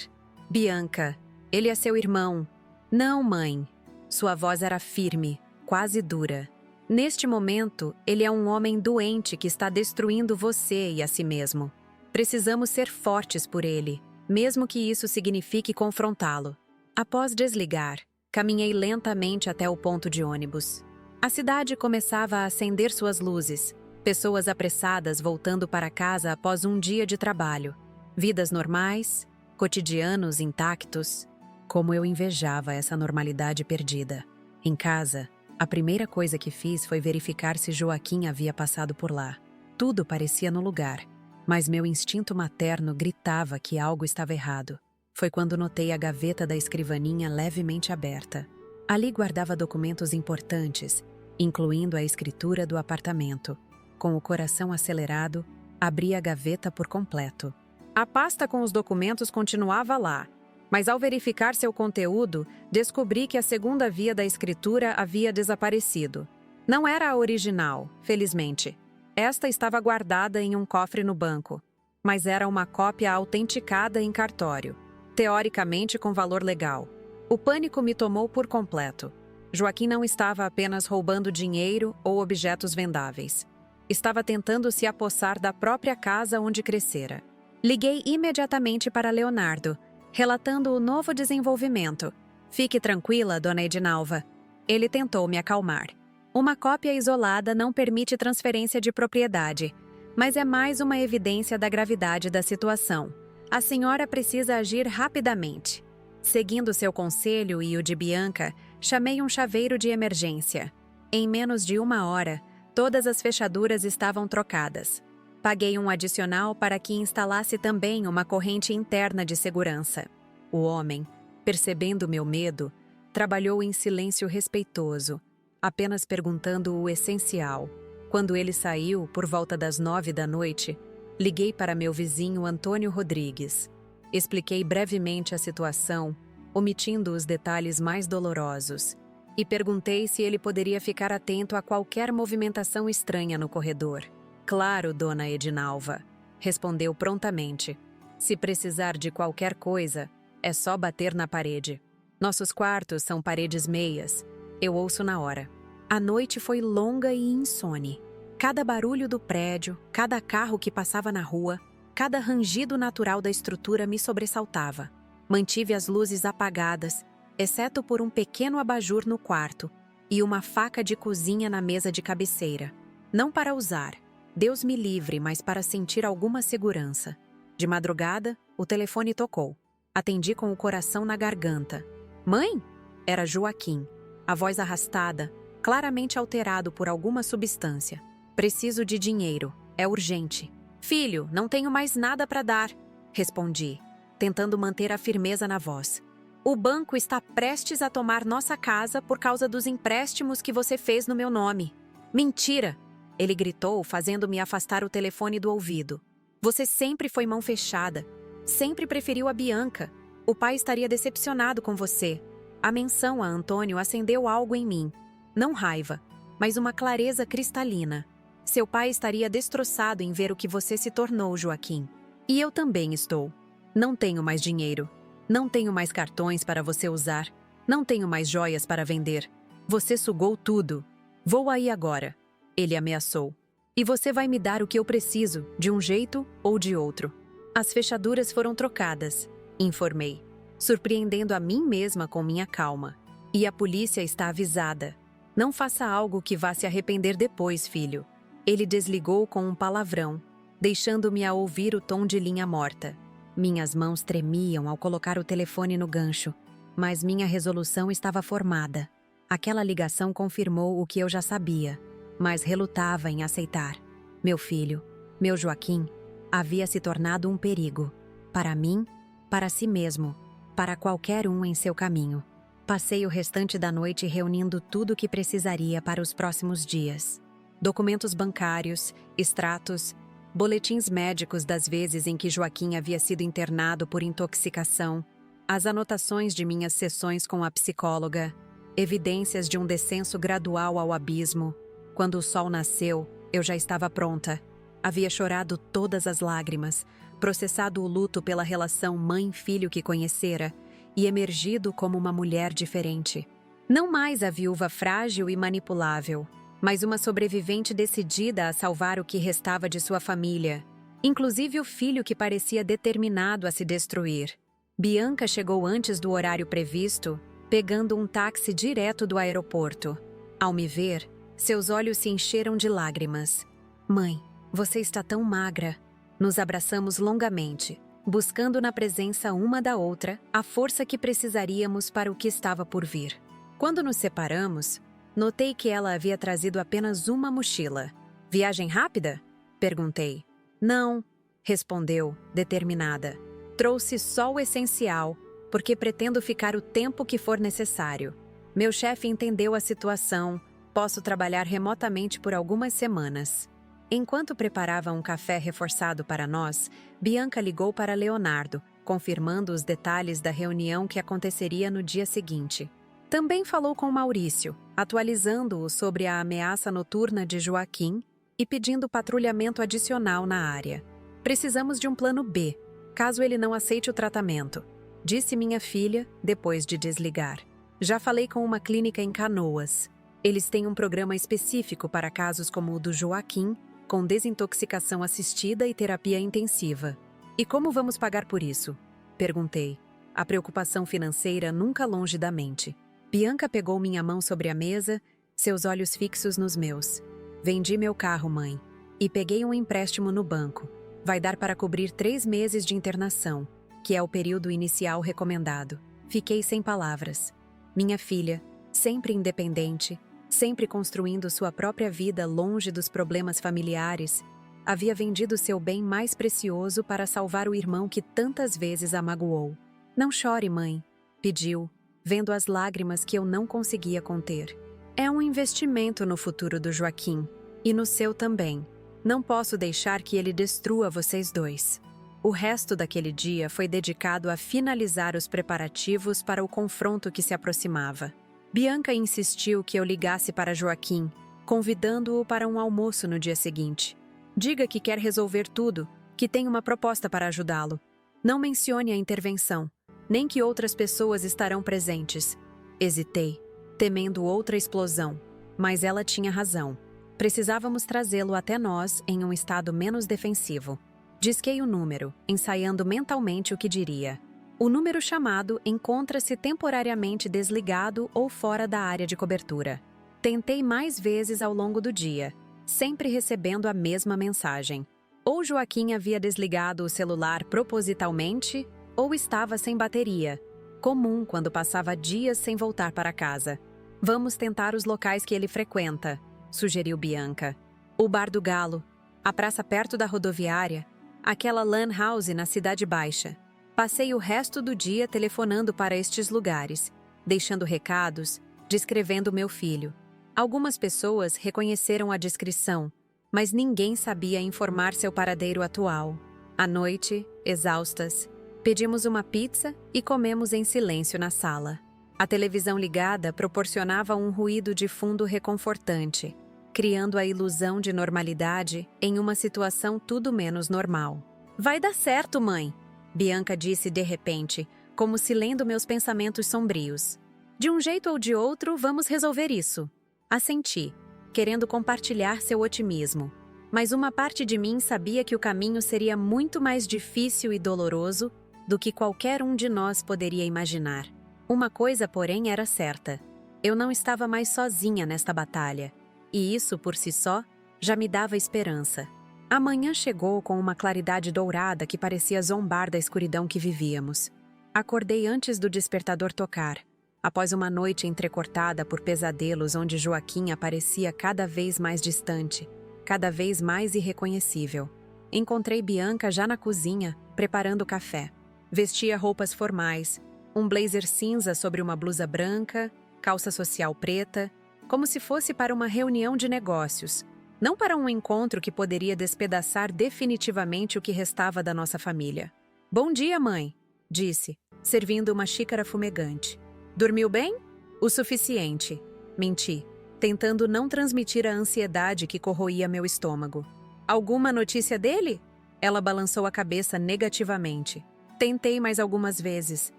Bianca, ele é seu irmão. Não, mãe. Sua voz era firme, quase dura. Neste momento, ele é um homem doente que está destruindo você e a si mesmo. Precisamos ser fortes por ele, mesmo que isso signifique confrontá-lo. Após desligar, caminhei lentamente até o ponto de ônibus. A cidade começava a acender suas luzes, pessoas apressadas voltando para casa após um dia de trabalho. Vidas normais, cotidianos intactos. Como eu invejava essa normalidade perdida. Em casa, a primeira coisa que fiz foi verificar se Joaquim havia passado por lá. Tudo parecia no lugar, mas meu instinto materno gritava que algo estava errado. Foi quando notei a gaveta da escrivaninha levemente aberta. Ali guardava documentos importantes, incluindo a escritura do apartamento. Com o coração acelerado, abri a gaveta por completo. A pasta com os documentos continuava lá, mas ao verificar seu conteúdo, descobri que a segunda via da escritura havia desaparecido. Não era a original, felizmente. Esta estava guardada em um cofre no banco. mas era uma cópia autenticada em cartório, teoricamente com valor legal. O pânico me tomou por completo. Joaquim não estava apenas roubando dinheiro ou objetos vendáveis. Estava tentando se apossar da própria casa onde crescera. Liguei imediatamente para Leonardo, relatando o novo desenvolvimento. Fique tranquila, dona Edinalva. Ele tentou me acalmar. Uma cópia isolada não permite transferência de propriedade, mas é mais uma evidência da gravidade da situação. A senhora precisa agir rapidamente. Seguindo seu conselho e o de Bianca, chamei um chaveiro de emergência. Em menos de 1 hora, todas as fechaduras estavam trocadas. Paguei um adicional para que instalasse também uma corrente interna de segurança. O homem, percebendo meu medo, trabalhou em silêncio respeitoso, apenas perguntando o essencial. Quando ele saiu, por volta das 9 da noite, liguei para meu vizinho Antônio Rodrigues. Expliquei brevemente a situação, omitindo os detalhes mais dolorosos, e perguntei se ele poderia ficar atento a qualquer movimentação estranha no corredor. Claro, dona Edinalva, respondeu prontamente. Se precisar de qualquer coisa, é só bater na parede. Nossos quartos são paredes meias. Eu ouço na hora. A noite foi longa e insone. Cada barulho do prédio, cada carro que passava na rua, cada rangido natural da estrutura me sobressaltava. Mantive as luzes apagadas, exceto por um pequeno abajur no quarto e uma faca de cozinha na mesa de cabeceira. Não para usar, Deus me livre, mas para sentir alguma segurança. De madrugada, o telefone tocou. Atendi com o coração na garganta. Mãe? Era Joaquim, a voz arrastada, claramente alterado por alguma substância. Preciso de dinheiro, é urgente. Filho, não tenho mais nada para dar, respondi, tentando manter a firmeza na voz. O banco está prestes a tomar nossa casa por causa dos empréstimos que você fez no meu nome. Mentira! Ele gritou, fazendo-me afastar o telefone do ouvido. Você sempre foi mão fechada. Sempre preferiu a Bianca. O pai estaria decepcionado com você. A menção a Antônio acendeu algo em mim. Não raiva, mas uma clareza cristalina. Seu pai estaria destroçado em ver o que você se tornou, Joaquim. E eu também estou. Não tenho mais dinheiro. Não tenho mais cartões para você usar. Não tenho mais joias para vender. Você sugou tudo. Vou aí agora. Ele ameaçou. E você vai me dar o que eu preciso, de um jeito ou de outro. As fechaduras foram trocadas, informei, surpreendendo a mim mesma com minha calma. E a polícia está avisada. Não faça algo que vá se arrepender depois, filho. Ele desligou com um palavrão, deixando-me a ouvir o tom de linha morta. Minhas mãos tremiam ao colocar o telefone no gancho, mas minha resolução estava formada. Aquela ligação confirmou o que eu já sabia, mas relutava em aceitar. Meu filho, meu Joaquim, havia se tornado um perigo. Para mim, para si mesmo, para qualquer um em seu caminho. Passei o restante da noite reunindo tudo o que precisaria para os próximos dias. Documentos bancários, extratos, boletins médicos das vezes em que Joaquim havia sido internado por intoxicação, as anotações de minhas sessões com a psicóloga, evidências de um descenso gradual ao abismo. Quando o sol nasceu, eu já estava pronta. Havia chorado todas as lágrimas, processado o luto pela relação mãe-filho que conhecera e emergido como uma mulher diferente. Não mais a viúva frágil e manipulável, mas uma sobrevivente decidida a salvar o que restava de sua família, inclusive o filho que parecia determinado a se destruir. Bianca chegou antes do horário previsto, pegando um táxi direto do aeroporto. Ao me ver, seus olhos se encheram de lágrimas. Mãe, você está tão magra. Nos abraçamos longamente, buscando na presença uma da outra a força que precisaríamos para o que estava por vir. Quando nos separamos, notei que ela havia trazido apenas uma mochila. Viagem rápida? Perguntei. Não, respondeu, determinada. Trouxe só o essencial, porque pretendo ficar o tempo que for necessário. Meu chefe entendeu a situação, posso trabalhar remotamente por algumas semanas. Enquanto preparava um café reforçado para nós, Bianca ligou para Leonardo, confirmando os detalhes da reunião que aconteceria no dia seguinte. Também falou com Maurício, atualizando-o sobre a ameaça noturna de Joaquim e pedindo patrulhamento adicional na área. Precisamos de um plano B, caso ele não aceite o tratamento, disse minha filha depois de desligar. Já falei com uma clínica em Canoas. Eles têm um programa específico para casos como o do Joaquim, com desintoxicação assistida e terapia intensiva. E como vamos pagar por isso? Perguntei. A preocupação financeira nunca longe da mente. Bianca pegou minha mão sobre a mesa, seus olhos fixos nos meus. Vendi meu carro, mãe, e peguei um empréstimo no banco. Vai dar para cobrir 3 meses de internação, que é o período inicial recomendado. Fiquei sem palavras. Minha filha, sempre independente, sempre construindo sua própria vida longe dos problemas familiares, havia vendido seu bem mais precioso para salvar o irmão que tantas vezes a magoou. Não chore, mãe, pediu, vendo as lágrimas que eu não conseguia conter. É um investimento no futuro do Joaquim, e no seu também. Não posso deixar que ele destrua vocês dois. O resto daquele dia foi dedicado a finalizar os preparativos para o confronto que se aproximava. Bianca insistiu que eu ligasse para Joaquim, convidando-o para um almoço no dia seguinte. Diga que quer resolver tudo, que tem uma proposta para ajudá-lo. Não mencione a intervenção, nem que outras pessoas estarão presentes. Hesitei, temendo outra explosão, mas ela tinha razão. Precisávamos trazê-lo até nós em um estado menos defensivo. Disquei o número, ensaiando mentalmente o que diria. O número chamado encontra-se temporariamente desligado ou fora da área de cobertura. Tentei mais vezes ao longo do dia, sempre recebendo a mesma mensagem. Ou Joaquim havia desligado o celular propositalmente, ou estava sem bateria, comum quando passava dias sem voltar para casa. Vamos tentar os locais que ele frequenta, sugeriu Bianca. O Bar do Galo, a praça perto da rodoviária, aquela lan house na Cidade Baixa. Passei o resto do dia telefonando para estes lugares, deixando recados, descrevendo meu filho. Algumas pessoas reconheceram a descrição, mas ninguém sabia informar seu paradeiro atual. À noite, exaustas, pedimos uma pizza e comemos em silêncio na sala. A televisão ligada proporcionava um ruído de fundo reconfortante, criando a ilusão de normalidade em uma situação tudo menos normal. Vai dar certo, mãe, Bianca disse de repente, como se lendo meus pensamentos sombrios. De um jeito ou de outro, vamos resolver isso. Assenti, querendo compartilhar seu otimismo. Mas uma parte de mim sabia que o caminho seria muito mais difícil e doloroso do que qualquer um de nós poderia imaginar. Uma coisa, porém, era certa. Eu não estava mais sozinha nesta batalha. E isso, por si só, já me dava esperança. A manhã chegou com uma claridade dourada que parecia zombar da escuridão que vivíamos. Acordei antes do despertador tocar, após uma noite entrecortada por pesadelos onde Joaquim aparecia cada vez mais distante, cada vez mais irreconhecível. Encontrei Bianca já na cozinha, preparando o café. Vestia roupas formais, um blazer cinza sobre uma blusa branca, calça social preta, como se fosse para uma reunião de negócios, não para um encontro que poderia despedaçar definitivamente o que restava da nossa família. Bom dia, mãe, disse, servindo uma xícara fumegante. Dormiu bem? O suficiente, menti, tentando não transmitir a ansiedade que corroía meu estômago. Alguma notícia dele? Ela balançou a cabeça negativamente. Tentei mais algumas vezes.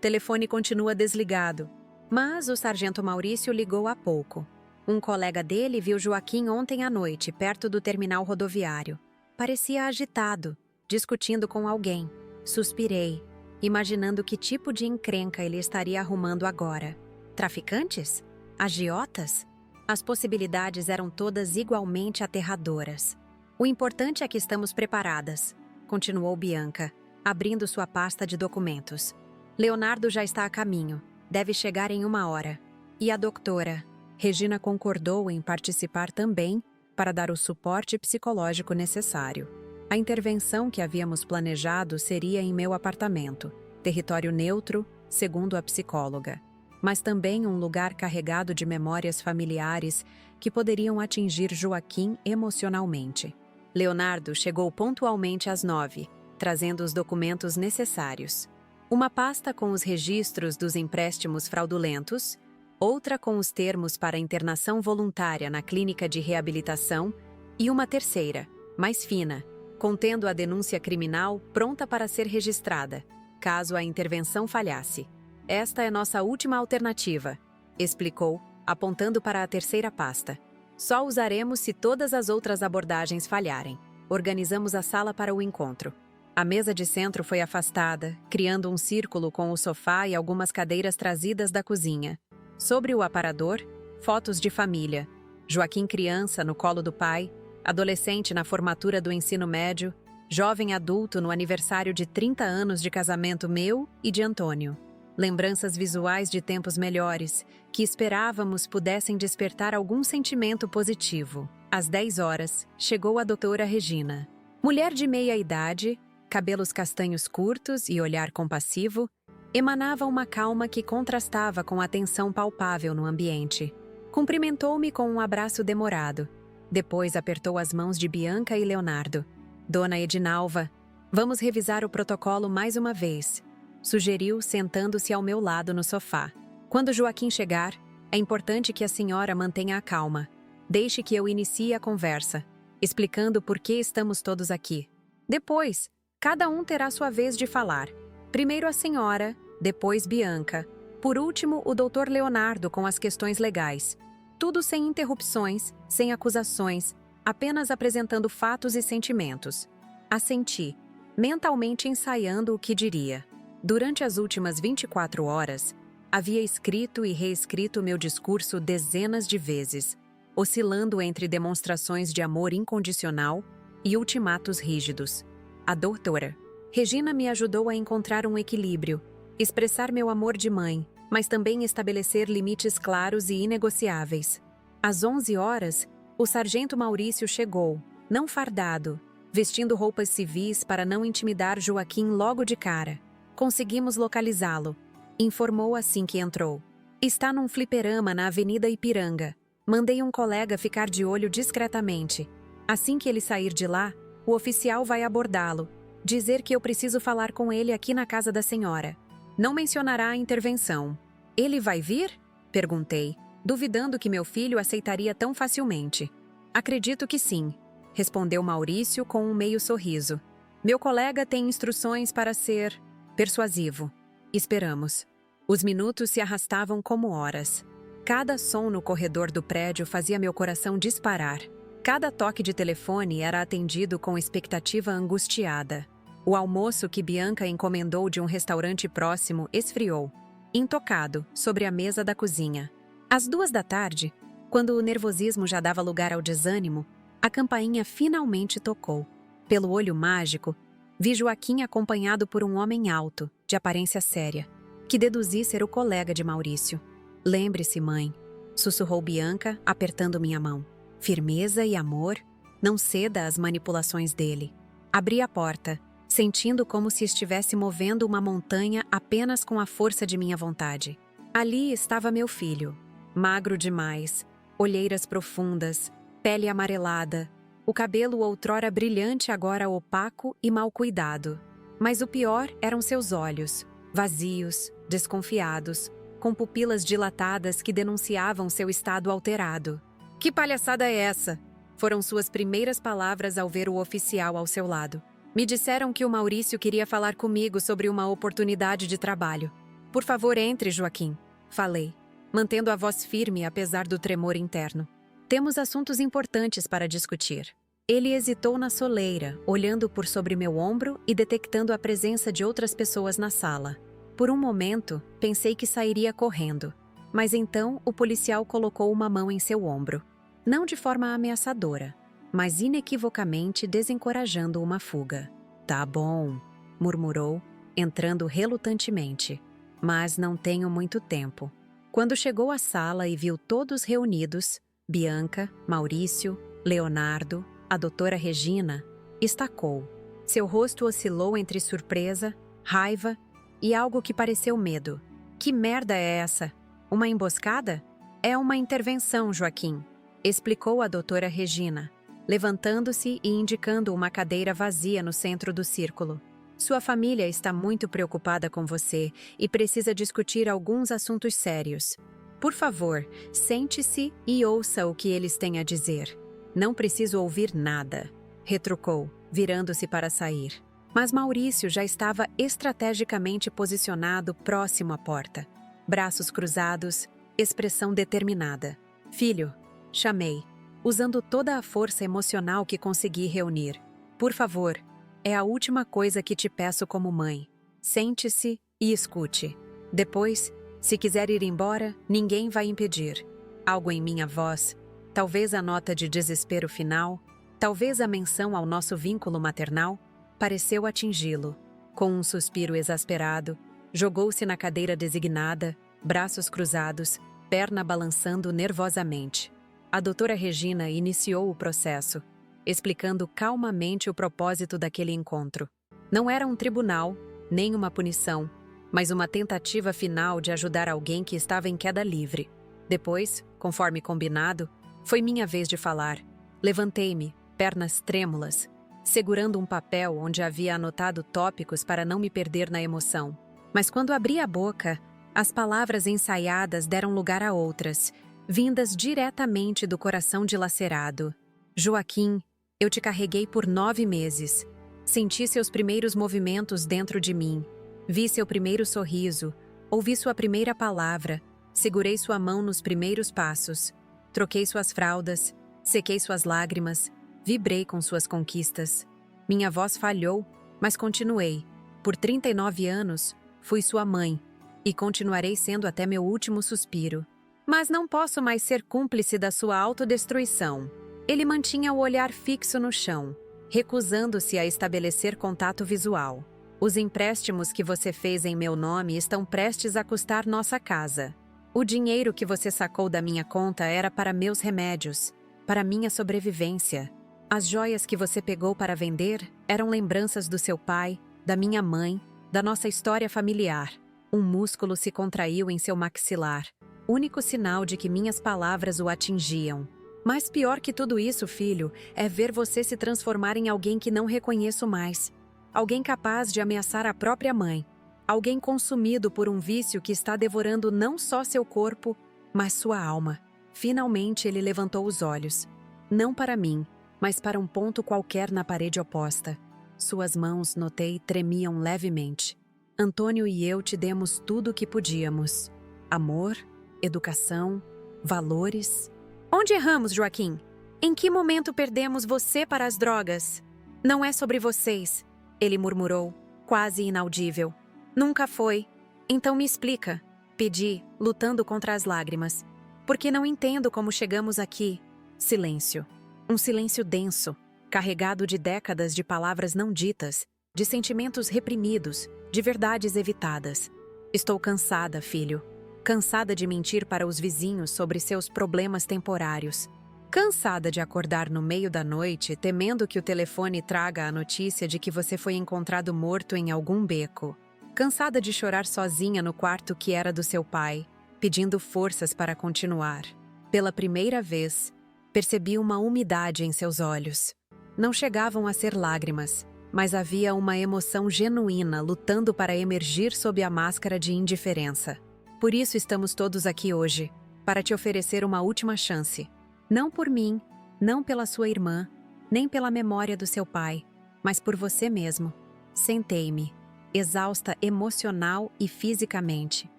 Telefone continua desligado. Mas o sargento Maurício ligou há pouco. Um colega dele viu Joaquim ontem à noite, perto do terminal rodoviário. Parecia agitado, discutindo com alguém. Suspirei, imaginando que tipo de encrenca ele estaria arrumando agora. Traficantes? Agiotas? As possibilidades eram todas igualmente aterradoras. O importante é que estamos preparadas, continuou Bianca, abrindo sua pasta de documentos. Leonardo já está a caminho. Deve chegar em 1 hora. E a doutora? Regina concordou em participar também para dar o suporte psicológico necessário. A intervenção que havíamos planejado seria em meu apartamento, território neutro, segundo a psicóloga, mas também um lugar carregado de memórias familiares que poderiam atingir Joaquim emocionalmente. Leonardo chegou pontualmente às 9, trazendo os documentos necessários. Uma pasta com os registros dos empréstimos fraudulentos, outra com os termos para internação voluntária na clínica de reabilitação e uma terceira, mais fina, contendo a denúncia criminal pronta para ser registrada, caso a intervenção falhasse. Esta é nossa última alternativa, explicou, apontando para a terceira pasta. Só usaremos se todas as outras abordagens falharem. Organizamos a sala para o encontro. A mesa de centro foi afastada, criando um círculo com o sofá e algumas cadeiras trazidas da cozinha. Sobre o aparador, fotos de família. Joaquim criança no colo do pai, adolescente na formatura do ensino médio, jovem adulto no aniversário de 30 anos de casamento meu e de Antônio. Lembranças visuais de tempos melhores, que esperávamos pudessem despertar algum sentimento positivo. Às 10 horas, chegou a doutora Regina. Mulher de meia idade, cabelos castanhos curtos e olhar compassivo, emanava uma calma que contrastava com a tensão palpável no ambiente. Cumprimentou-me com um abraço demorado. Depois apertou as mãos de Bianca e Leonardo. Dona Edinalva, vamos revisar o protocolo mais uma vez, sugeriu, sentando-se ao meu lado no sofá. Quando Joaquim chegar, é importante que a senhora mantenha a calma. Deixe que eu inicie a conversa, explicando por que estamos todos aqui. Depois, cada um terá sua vez de falar. Primeiro a senhora, depois Bianca. Por último, o doutor Leonardo com as questões legais. Tudo sem interrupções, sem acusações, apenas apresentando fatos e sentimentos. Assenti, mentalmente ensaiando o que diria. Durante as últimas 24 horas, havia escrito e reescrito meu discurso dezenas de vezes, oscilando entre demonstrações de amor incondicional e ultimatos rígidos. A doutora Regina me ajudou a encontrar um equilíbrio, expressar meu amor de mãe, mas também estabelecer limites claros e inegociáveis. Às 11 horas, o sargento Maurício chegou, não fardado, vestindo roupas civis para não intimidar Joaquim logo de cara. Conseguimos localizá-lo, informou assim que entrou. Está num fliperama na Avenida Ipiranga. Mandei um colega ficar de olho discretamente. Assim que ele sair de lá, o oficial vai abordá-lo, dizer que eu preciso falar com ele aqui na casa da senhora. Não mencionará a intervenção. Ele vai vir? Perguntei, duvidando que meu filho aceitaria tão facilmente. Acredito que sim, respondeu Maurício com um meio sorriso. Meu colega tem instruções para ser persuasivo. Esperamos. Os minutos se arrastavam como horas. Cada som no corredor do prédio fazia meu coração disparar. Cada toque de telefone era atendido com expectativa angustiada. O almoço que Bianca encomendou de um restaurante próximo esfriou, intocado, sobre a mesa da cozinha. Às 2 da tarde, quando o nervosismo já dava lugar ao desânimo, a campainha finalmente tocou. Pelo olho mágico, vi Joaquim acompanhado por um homem alto, de aparência séria, que deduzi ser o colega de Maurício. Lembre-se, mãe, sussurrou Bianca, apertando minha mão. Firmeza e amor, não ceda às manipulações dele. Abri a porta, sentindo como se estivesse movendo uma montanha apenas com a força de minha vontade. Ali estava meu filho, magro demais, olheiras profundas, pele amarelada, o cabelo outrora brilhante agora opaco e mal cuidado. Mas o pior eram seus olhos, vazios, desconfiados, com pupilas dilatadas que denunciavam seu estado alterado. "Que palhaçada é essa?" foram suas primeiras palavras ao ver o oficial ao seu lado. Me disseram que o Maurício queria falar comigo sobre uma oportunidade de trabalho. "Por favor, entre, Joaquim", falei, mantendo a voz firme apesar do tremor interno. "Temos assuntos importantes para discutir." Ele hesitou na soleira, olhando por sobre meu ombro e detectando a presença de outras pessoas na sala. Por um momento, pensei que sairia correndo, mas então o policial colocou uma mão em seu ombro. Não de forma ameaçadora, mas inequivocamente desencorajando uma fuga. "Tá bom", murmurou, entrando relutantemente. "Mas não tenho muito tempo." Quando chegou à sala e viu todos reunidos, Bianca, Maurício, Leonardo, a doutora Regina, estacou. Seu rosto oscilou entre surpresa, raiva e algo que pareceu medo. "Que merda é essa? Uma emboscada?" "É uma intervenção, Joaquim", explicou a doutora Regina, levantando-se e indicando uma cadeira vazia no centro do círculo. "Sua família está muito preocupada com você e precisa discutir alguns assuntos sérios. Por favor, sente-se e ouça o que eles têm a dizer. Não preciso ouvir nada." retrucou, virando-se para sair. Mas Maurício já estava estrategicamente posicionado próximo à porta. Braços cruzados, expressão determinada. Filho, chamei, usando toda a força emocional que consegui reunir. Por favor, é a última coisa que te peço como mãe. Sente-se e escute. Depois, se quiser ir embora, ninguém vai impedir. Algo em minha voz, talvez a nota de desespero final, talvez a menção ao nosso vínculo maternal, pareceu atingi-lo. Com um suspiro exasperado, jogou-se na cadeira designada, braços cruzados, perna balançando nervosamente. A doutora Regina iniciou o processo, explicando calmamente o propósito daquele encontro. Não era um tribunal, nem uma punição, mas uma tentativa final de ajudar alguém que estava em queda livre. Depois, conforme combinado, foi minha vez de falar. Levantei-me, pernas trêmulas, segurando um papel onde havia anotado tópicos para não me perder na emoção. Mas quando abri a boca, as palavras ensaiadas deram lugar a outras, vindas diretamente do coração dilacerado. Joaquim, eu te carreguei por 9 meses. Senti seus primeiros movimentos dentro de mim. Vi seu primeiro sorriso, ouvi sua primeira palavra, segurei sua mão nos primeiros passos, troquei suas fraldas, sequei suas lágrimas, vibrei com suas conquistas. Minha voz falhou, mas continuei. Por 39 anos, fui sua mãe, e continuarei sendo até meu último suspiro. Mas não posso mais ser cúmplice da sua autodestruição. Ele mantinha o olhar fixo no chão, recusando-se a estabelecer contato visual. Os empréstimos que você fez em meu nome estão prestes a custar nossa casa. O dinheiro que você sacou da minha conta era para meus remédios, para minha sobrevivência. As joias que você pegou para vender eram lembranças do seu pai, da minha mãe, da nossa história familiar. Um músculo se contraiu em seu maxilar, único sinal de que minhas palavras o atingiam. Mas pior que tudo isso, filho, é ver você se transformar em alguém que não reconheço mais. Alguém capaz de ameaçar a própria mãe. Alguém consumido por um vício que está devorando não só seu corpo, mas sua alma. Finalmente ele levantou os olhos. Não para mim, mas para um ponto qualquer na parede oposta. Suas mãos, notei, tremiam levemente. Antônio e eu te demos tudo o que podíamos. Amor, educação, valores. Onde erramos, Joaquim? Em que momento perdemos você para as drogas? Não é sobre vocês, ele murmurou, quase inaudível. Nunca foi. Então me explica, pedi, lutando contra as lágrimas. Porque não entendo como chegamos aqui. Silêncio. Um silêncio denso, carregado de décadas de palavras não ditas, de sentimentos reprimidos, de verdades evitadas. Estou cansada, filho. Cansada de mentir para os vizinhos sobre seus problemas temporários. Cansada de acordar no meio da noite, temendo que o telefone traga a notícia de que você foi encontrado morto em algum beco. Cansada de chorar sozinha no quarto que era do seu pai, pedindo forças para continuar. Pela primeira vez, percebi uma umidade em seus olhos. Não chegavam a ser lágrimas, mas havia uma emoção genuína lutando para emergir sob a máscara de indiferença. Por isso estamos todos aqui hoje, para te oferecer uma última chance. Não por mim, não pela sua irmã, nem pela memória do seu pai, mas por você mesmo. Sentei-me, exausta emocional e fisicamente.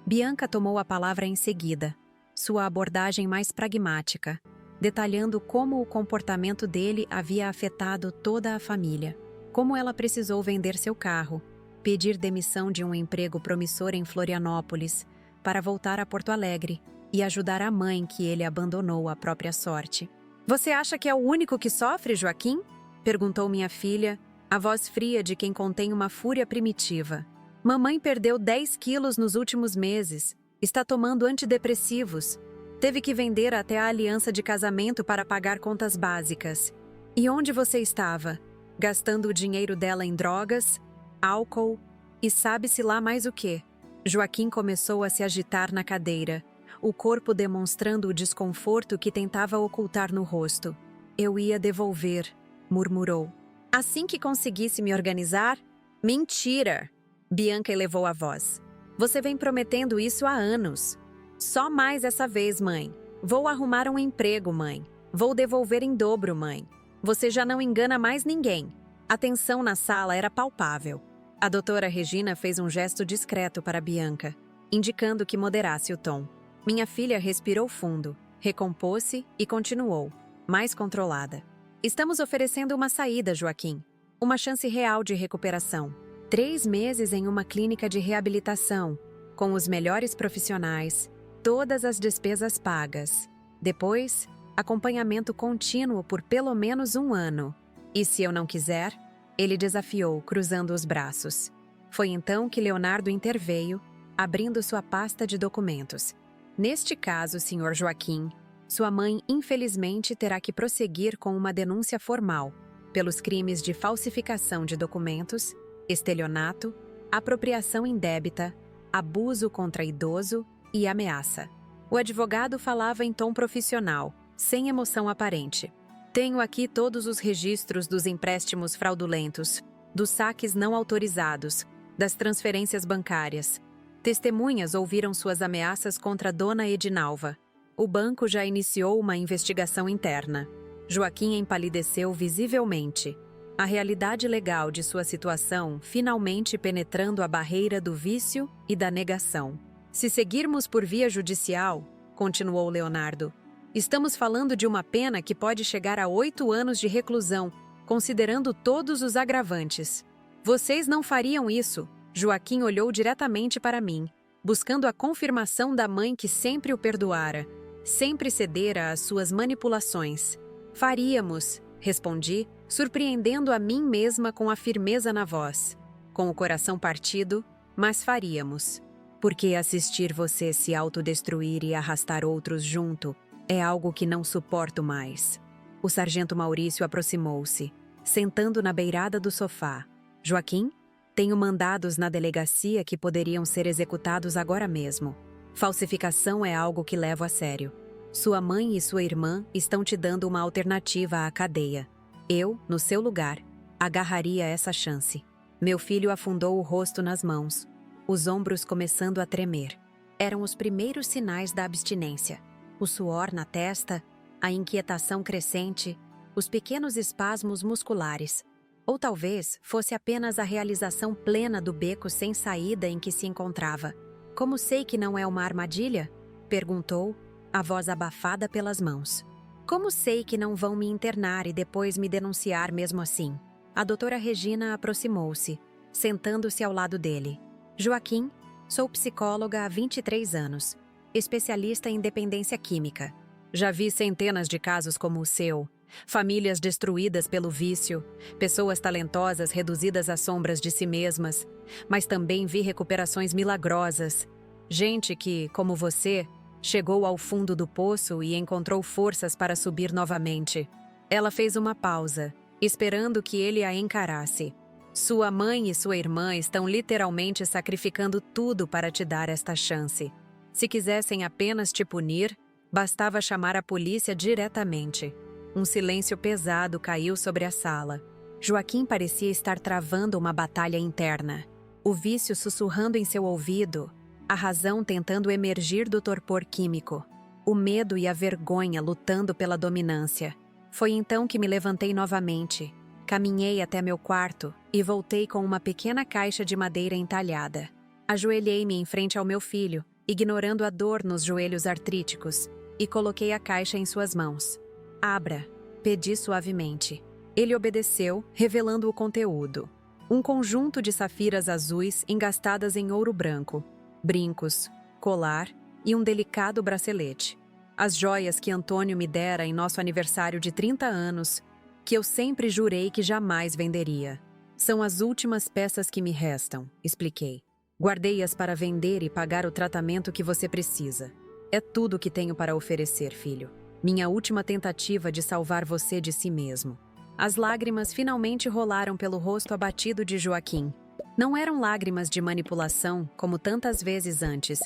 Bianca tomou a palavra em seguida, sua abordagem mais pragmática, detalhando como o comportamento dele havia afetado toda a família. Como ela precisou vender seu carro, pedir demissão de um emprego promissor em Florianópolis, para voltar a Porto Alegre e ajudar a mãe que ele abandonou à própria sorte. Você acha que é o único que sofre, Joaquim? Perguntou minha filha, a voz fria de quem contém uma fúria primitiva. Mamãe perdeu 10 quilos nos últimos meses, está tomando antidepressivos, teve que vender até a aliança de casamento para pagar contas básicas. E onde você estava? Gastando o dinheiro dela em drogas, álcool e sabe-se lá mais o quê? Joaquim começou a se agitar na cadeira, o corpo demonstrando o desconforto que tentava ocultar no rosto. Eu ia devolver, murmurou. Assim que conseguisse me organizar? Mentira! Bianca elevou a voz. Você vem prometendo isso há anos. Só mais essa vez, mãe. Vou arrumar um emprego, mãe. Vou devolver em dobro, mãe. Você já não engana mais ninguém. A tensão na sala era palpável. A doutora Regina fez um gesto discreto para Bianca, indicando que moderasse o tom. Minha filha respirou fundo, recompôs-se e continuou, mais controlada. Estamos oferecendo uma saída, Joaquim. Uma chance real de recuperação. 3 meses em uma clínica de reabilitação, com os melhores profissionais, todas as despesas pagas. Depois, acompanhamento contínuo por pelo menos 1 ano. E se eu não quiser? Ele desafiou, cruzando os braços. Foi então que Leonardo interveio, abrindo sua pasta de documentos. Neste caso, Sr. Joaquim, sua mãe infelizmente terá que prosseguir com uma denúncia formal pelos crimes de falsificação de documentos, estelionato, apropriação indébita, abuso contra idoso e ameaça. O advogado falava em tom profissional, sem emoção aparente. Tenho aqui todos os registros dos empréstimos fraudulentos, dos saques não autorizados, das transferências bancárias. Testemunhas ouviram suas ameaças contra Dona Edinalva. O banco já iniciou uma investigação interna. Joaquim empalideceu visivelmente. A realidade legal de sua situação finalmente penetrando a barreira do vício e da negação. Se seguirmos por via judicial, continuou Leonardo, estamos falando de uma pena que pode chegar a 8 anos de reclusão, considerando todos os agravantes. Vocês não fariam isso. Joaquim olhou diretamente para mim, buscando a confirmação da mãe que sempre o perdoara, sempre cedera às suas manipulações. Faríamos, respondi, surpreendendo a mim mesma com a firmeza na voz. Com o coração partido, mas faríamos. Porque assistir você se autodestruir e arrastar outros junto é algo que não suporto mais. O sargento Maurício aproximou-se, sentando na beirada do sofá. Joaquim? Tenho mandados na delegacia que poderiam ser executados agora mesmo. Falsificação é algo que levo a sério. Sua mãe e sua irmã estão te dando uma alternativa à cadeia. Eu, no seu lugar, agarraria essa chance. Meu filho afundou o rosto nas mãos, os ombros começando a tremer. Eram os primeiros sinais da abstinência. O suor na testa, a inquietação crescente, os pequenos espasmos musculares. Ou talvez fosse apenas a realização plena do beco sem saída em que se encontrava. Como sei que não é uma armadilha? Perguntou, a voz abafada pelas mãos. Como sei que não vão me internar e depois me denunciar mesmo assim? A doutora Regina aproximou-se, sentando-se ao lado dele. Joaquim, sou psicóloga há 23 anos, especialista em dependência química. Já vi centenas de casos como o seu. Famílias destruídas pelo vício, pessoas talentosas reduzidas às sombras de si mesmas, mas também vi recuperações milagrosas. Gente que, como você, chegou ao fundo do poço e encontrou forças para subir novamente. Ela fez uma pausa, esperando que ele a encarasse. Sua mãe e sua irmã estão literalmente sacrificando tudo para te dar esta chance. Se quisessem apenas te punir, bastava chamar a polícia diretamente. Um silêncio pesado caiu sobre a sala. Joaquim parecia estar travando uma batalha interna. O vício sussurrando em seu ouvido, a razão tentando emergir do torpor químico, o medo e a vergonha lutando pela dominância. Foi então que me levantei novamente, caminhei até meu quarto e voltei com uma pequena caixa de madeira entalhada. Ajoelhei-me em frente ao meu filho, ignorando a dor nos joelhos artríticos, e coloquei a caixa em suas mãos. Abra, pedi suavemente. Ele obedeceu, revelando o conteúdo. Um conjunto de safiras azuis engastadas em ouro branco, brincos, colar e um delicado bracelete. As joias que Antônio me dera em nosso aniversário de 30 anos, que eu sempre jurei que jamais venderia. São as últimas peças que me restam, expliquei. Guardei-as para vender e pagar o tratamento que você precisa. É tudo o que tenho para oferecer, filho. Minha última tentativa de salvar você de si mesmo. As lágrimas finalmente rolaram pelo rosto abatido de Joaquim. Não eram lágrimas de manipulação, como tantas vezes antes,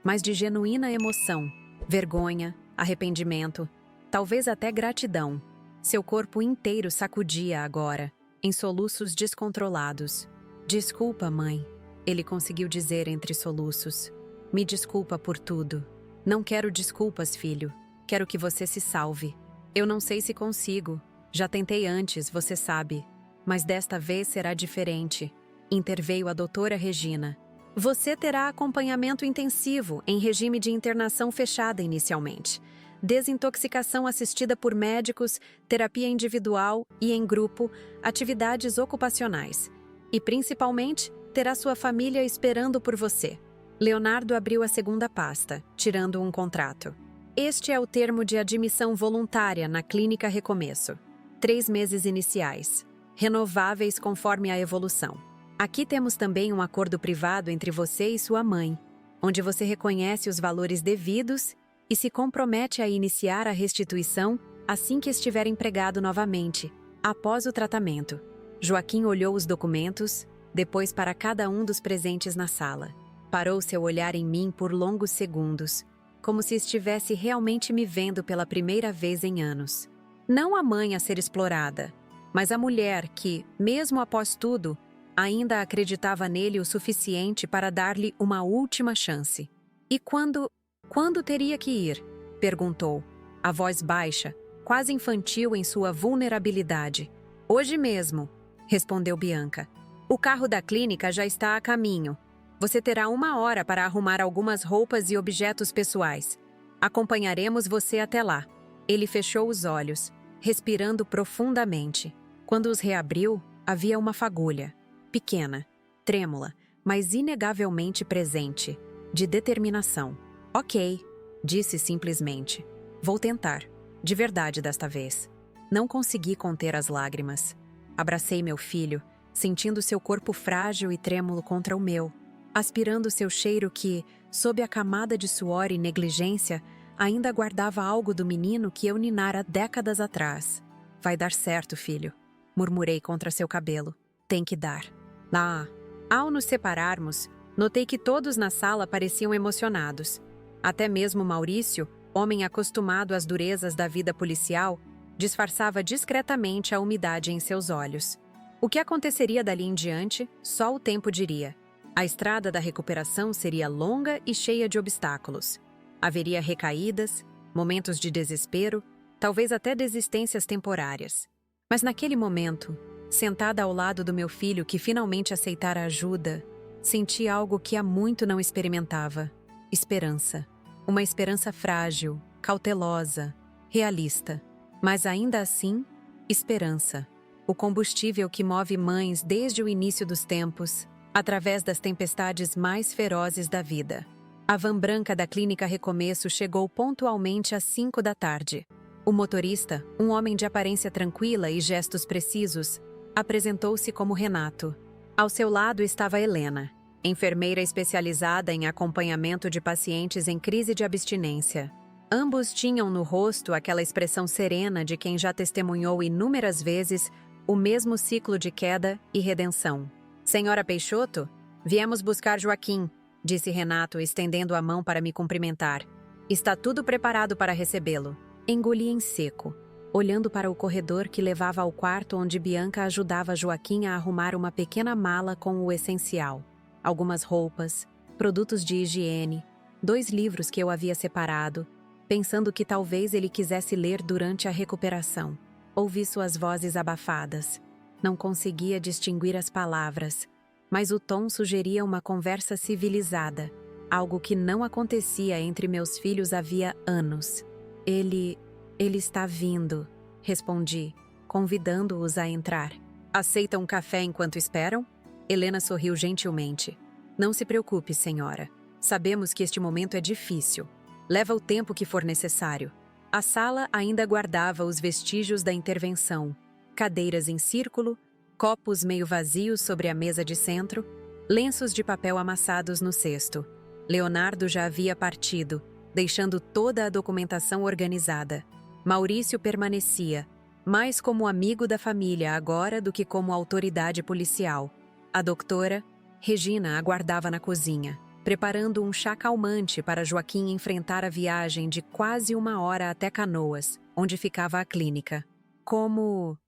mas de genuína emoção, vergonha, arrependimento, talvez até gratidão. Seu corpo inteiro sacudia agora, em soluços descontrolados. Desculpa, mãe, ele conseguiu dizer entre soluços. Me desculpa por tudo. Não quero desculpas, filho. Quero que você se salve. Eu não sei se consigo. Já tentei antes, você sabe. Mas desta vez será diferente. Interveio a doutora Regina. Você terá acompanhamento intensivo em regime de internação fechada inicialmente. Desintoxicação assistida por médicos, terapia individual e em grupo, atividades ocupacionais. E, principalmente, terá sua família esperando por você. Leonardo abriu a segunda pasta, tirando um contrato. Este é o termo de admissão voluntária na Clínica Recomeço. 3 meses iniciais, renováveis conforme a evolução. Aqui temos também um acordo privado entre você e sua mãe, onde você reconhece os valores devidos e se compromete a iniciar a restituição assim que estiver empregado novamente, após o tratamento. Joaquim olhou os documentos, depois para cada um dos presentes na sala. Parou seu olhar em mim por longos segundos, como se estivesse realmente me vendo pela primeira vez em anos. Não a mãe a ser explorada, mas a mulher que, mesmo após tudo, ainda acreditava nele o suficiente para dar-lhe uma última chance. E quando teria que ir? Perguntou, a voz baixa, quase infantil em sua vulnerabilidade. Hoje mesmo, respondeu Bianca. O carro da clínica já está a caminho. Você terá 1 hora para arrumar algumas roupas e objetos pessoais. Acompanharemos você até lá. Ele fechou os olhos, respirando profundamente. Quando os reabriu, havia uma fagulha, pequena, trêmula, mas inegavelmente presente, de determinação. Ok, disse simplesmente. Vou tentar, de verdade desta vez. Não consegui conter as lágrimas. Abracei meu filho, sentindo seu corpo frágil e trêmulo contra o meu, aspirando seu cheiro que, sob a camada de suor e negligência, ainda guardava algo do menino que eu ninara décadas atrás. Vai dar certo, filho, murmurei contra seu cabelo. Tem que dar. Ao nos separarmos, notei que todos na sala pareciam emocionados. Até mesmo Maurício, homem acostumado às durezas da vida policial, disfarçava discretamente a umidade em seus olhos. O que aconteceria dali em diante, só o tempo diria. A estrada da recuperação seria longa e cheia de obstáculos. Haveria recaídas, momentos de desespero, talvez até desistências temporárias. Mas naquele momento, sentada ao lado do meu filho que finalmente aceitara ajuda, senti algo que há muito não experimentava. Esperança. Uma esperança frágil, cautelosa, realista. Mas ainda assim, esperança. O combustível que move mães desde o início dos tempos, através das tempestades mais ferozes da vida. A van branca da Clínica Recomeço chegou pontualmente às 5 da tarde. O motorista, um homem de aparência tranquila e gestos precisos, apresentou-se como Renato. Ao seu lado estava Helena, enfermeira especializada em acompanhamento de pacientes em crise de abstinência. Ambos tinham no rosto aquela expressão serena de quem já testemunhou inúmeras vezes o mesmo ciclo de queda e redenção. Senhora Peixoto, viemos buscar Joaquim, disse Renato, estendendo a mão para me cumprimentar. Está tudo preparado para recebê-lo. Engoli em seco, olhando para o corredor que levava ao quarto onde Bianca ajudava Joaquim a arrumar uma pequena mala com o essencial. Algumas roupas, produtos de higiene, 2 livros que eu havia separado, pensando que talvez ele quisesse ler durante a recuperação. Ouvi suas vozes abafadas. Não conseguia distinguir as palavras, mas o tom sugeria uma conversa civilizada, algo que não acontecia entre meus filhos havia anos. Ele está vindo, respondi, convidando-os a entrar. Aceitam um café enquanto esperam? Helena sorriu gentilmente. Não se preocupe, senhora. Sabemos que este momento é difícil. Leva o tempo que for necessário. A sala ainda guardava os vestígios da intervenção. Cadeiras em círculo, copos meio vazios sobre a mesa de centro, lenços de papel amassados no cesto. Leonardo já havia partido, deixando toda a documentação organizada. Maurício permanecia, mais como amigo da família agora do que como autoridade policial. A doutora, Regina, aguardava na cozinha, preparando um chá calmante para Joaquim enfrentar a viagem de quase 1 hora até Canoas, onde ficava a clínica. Como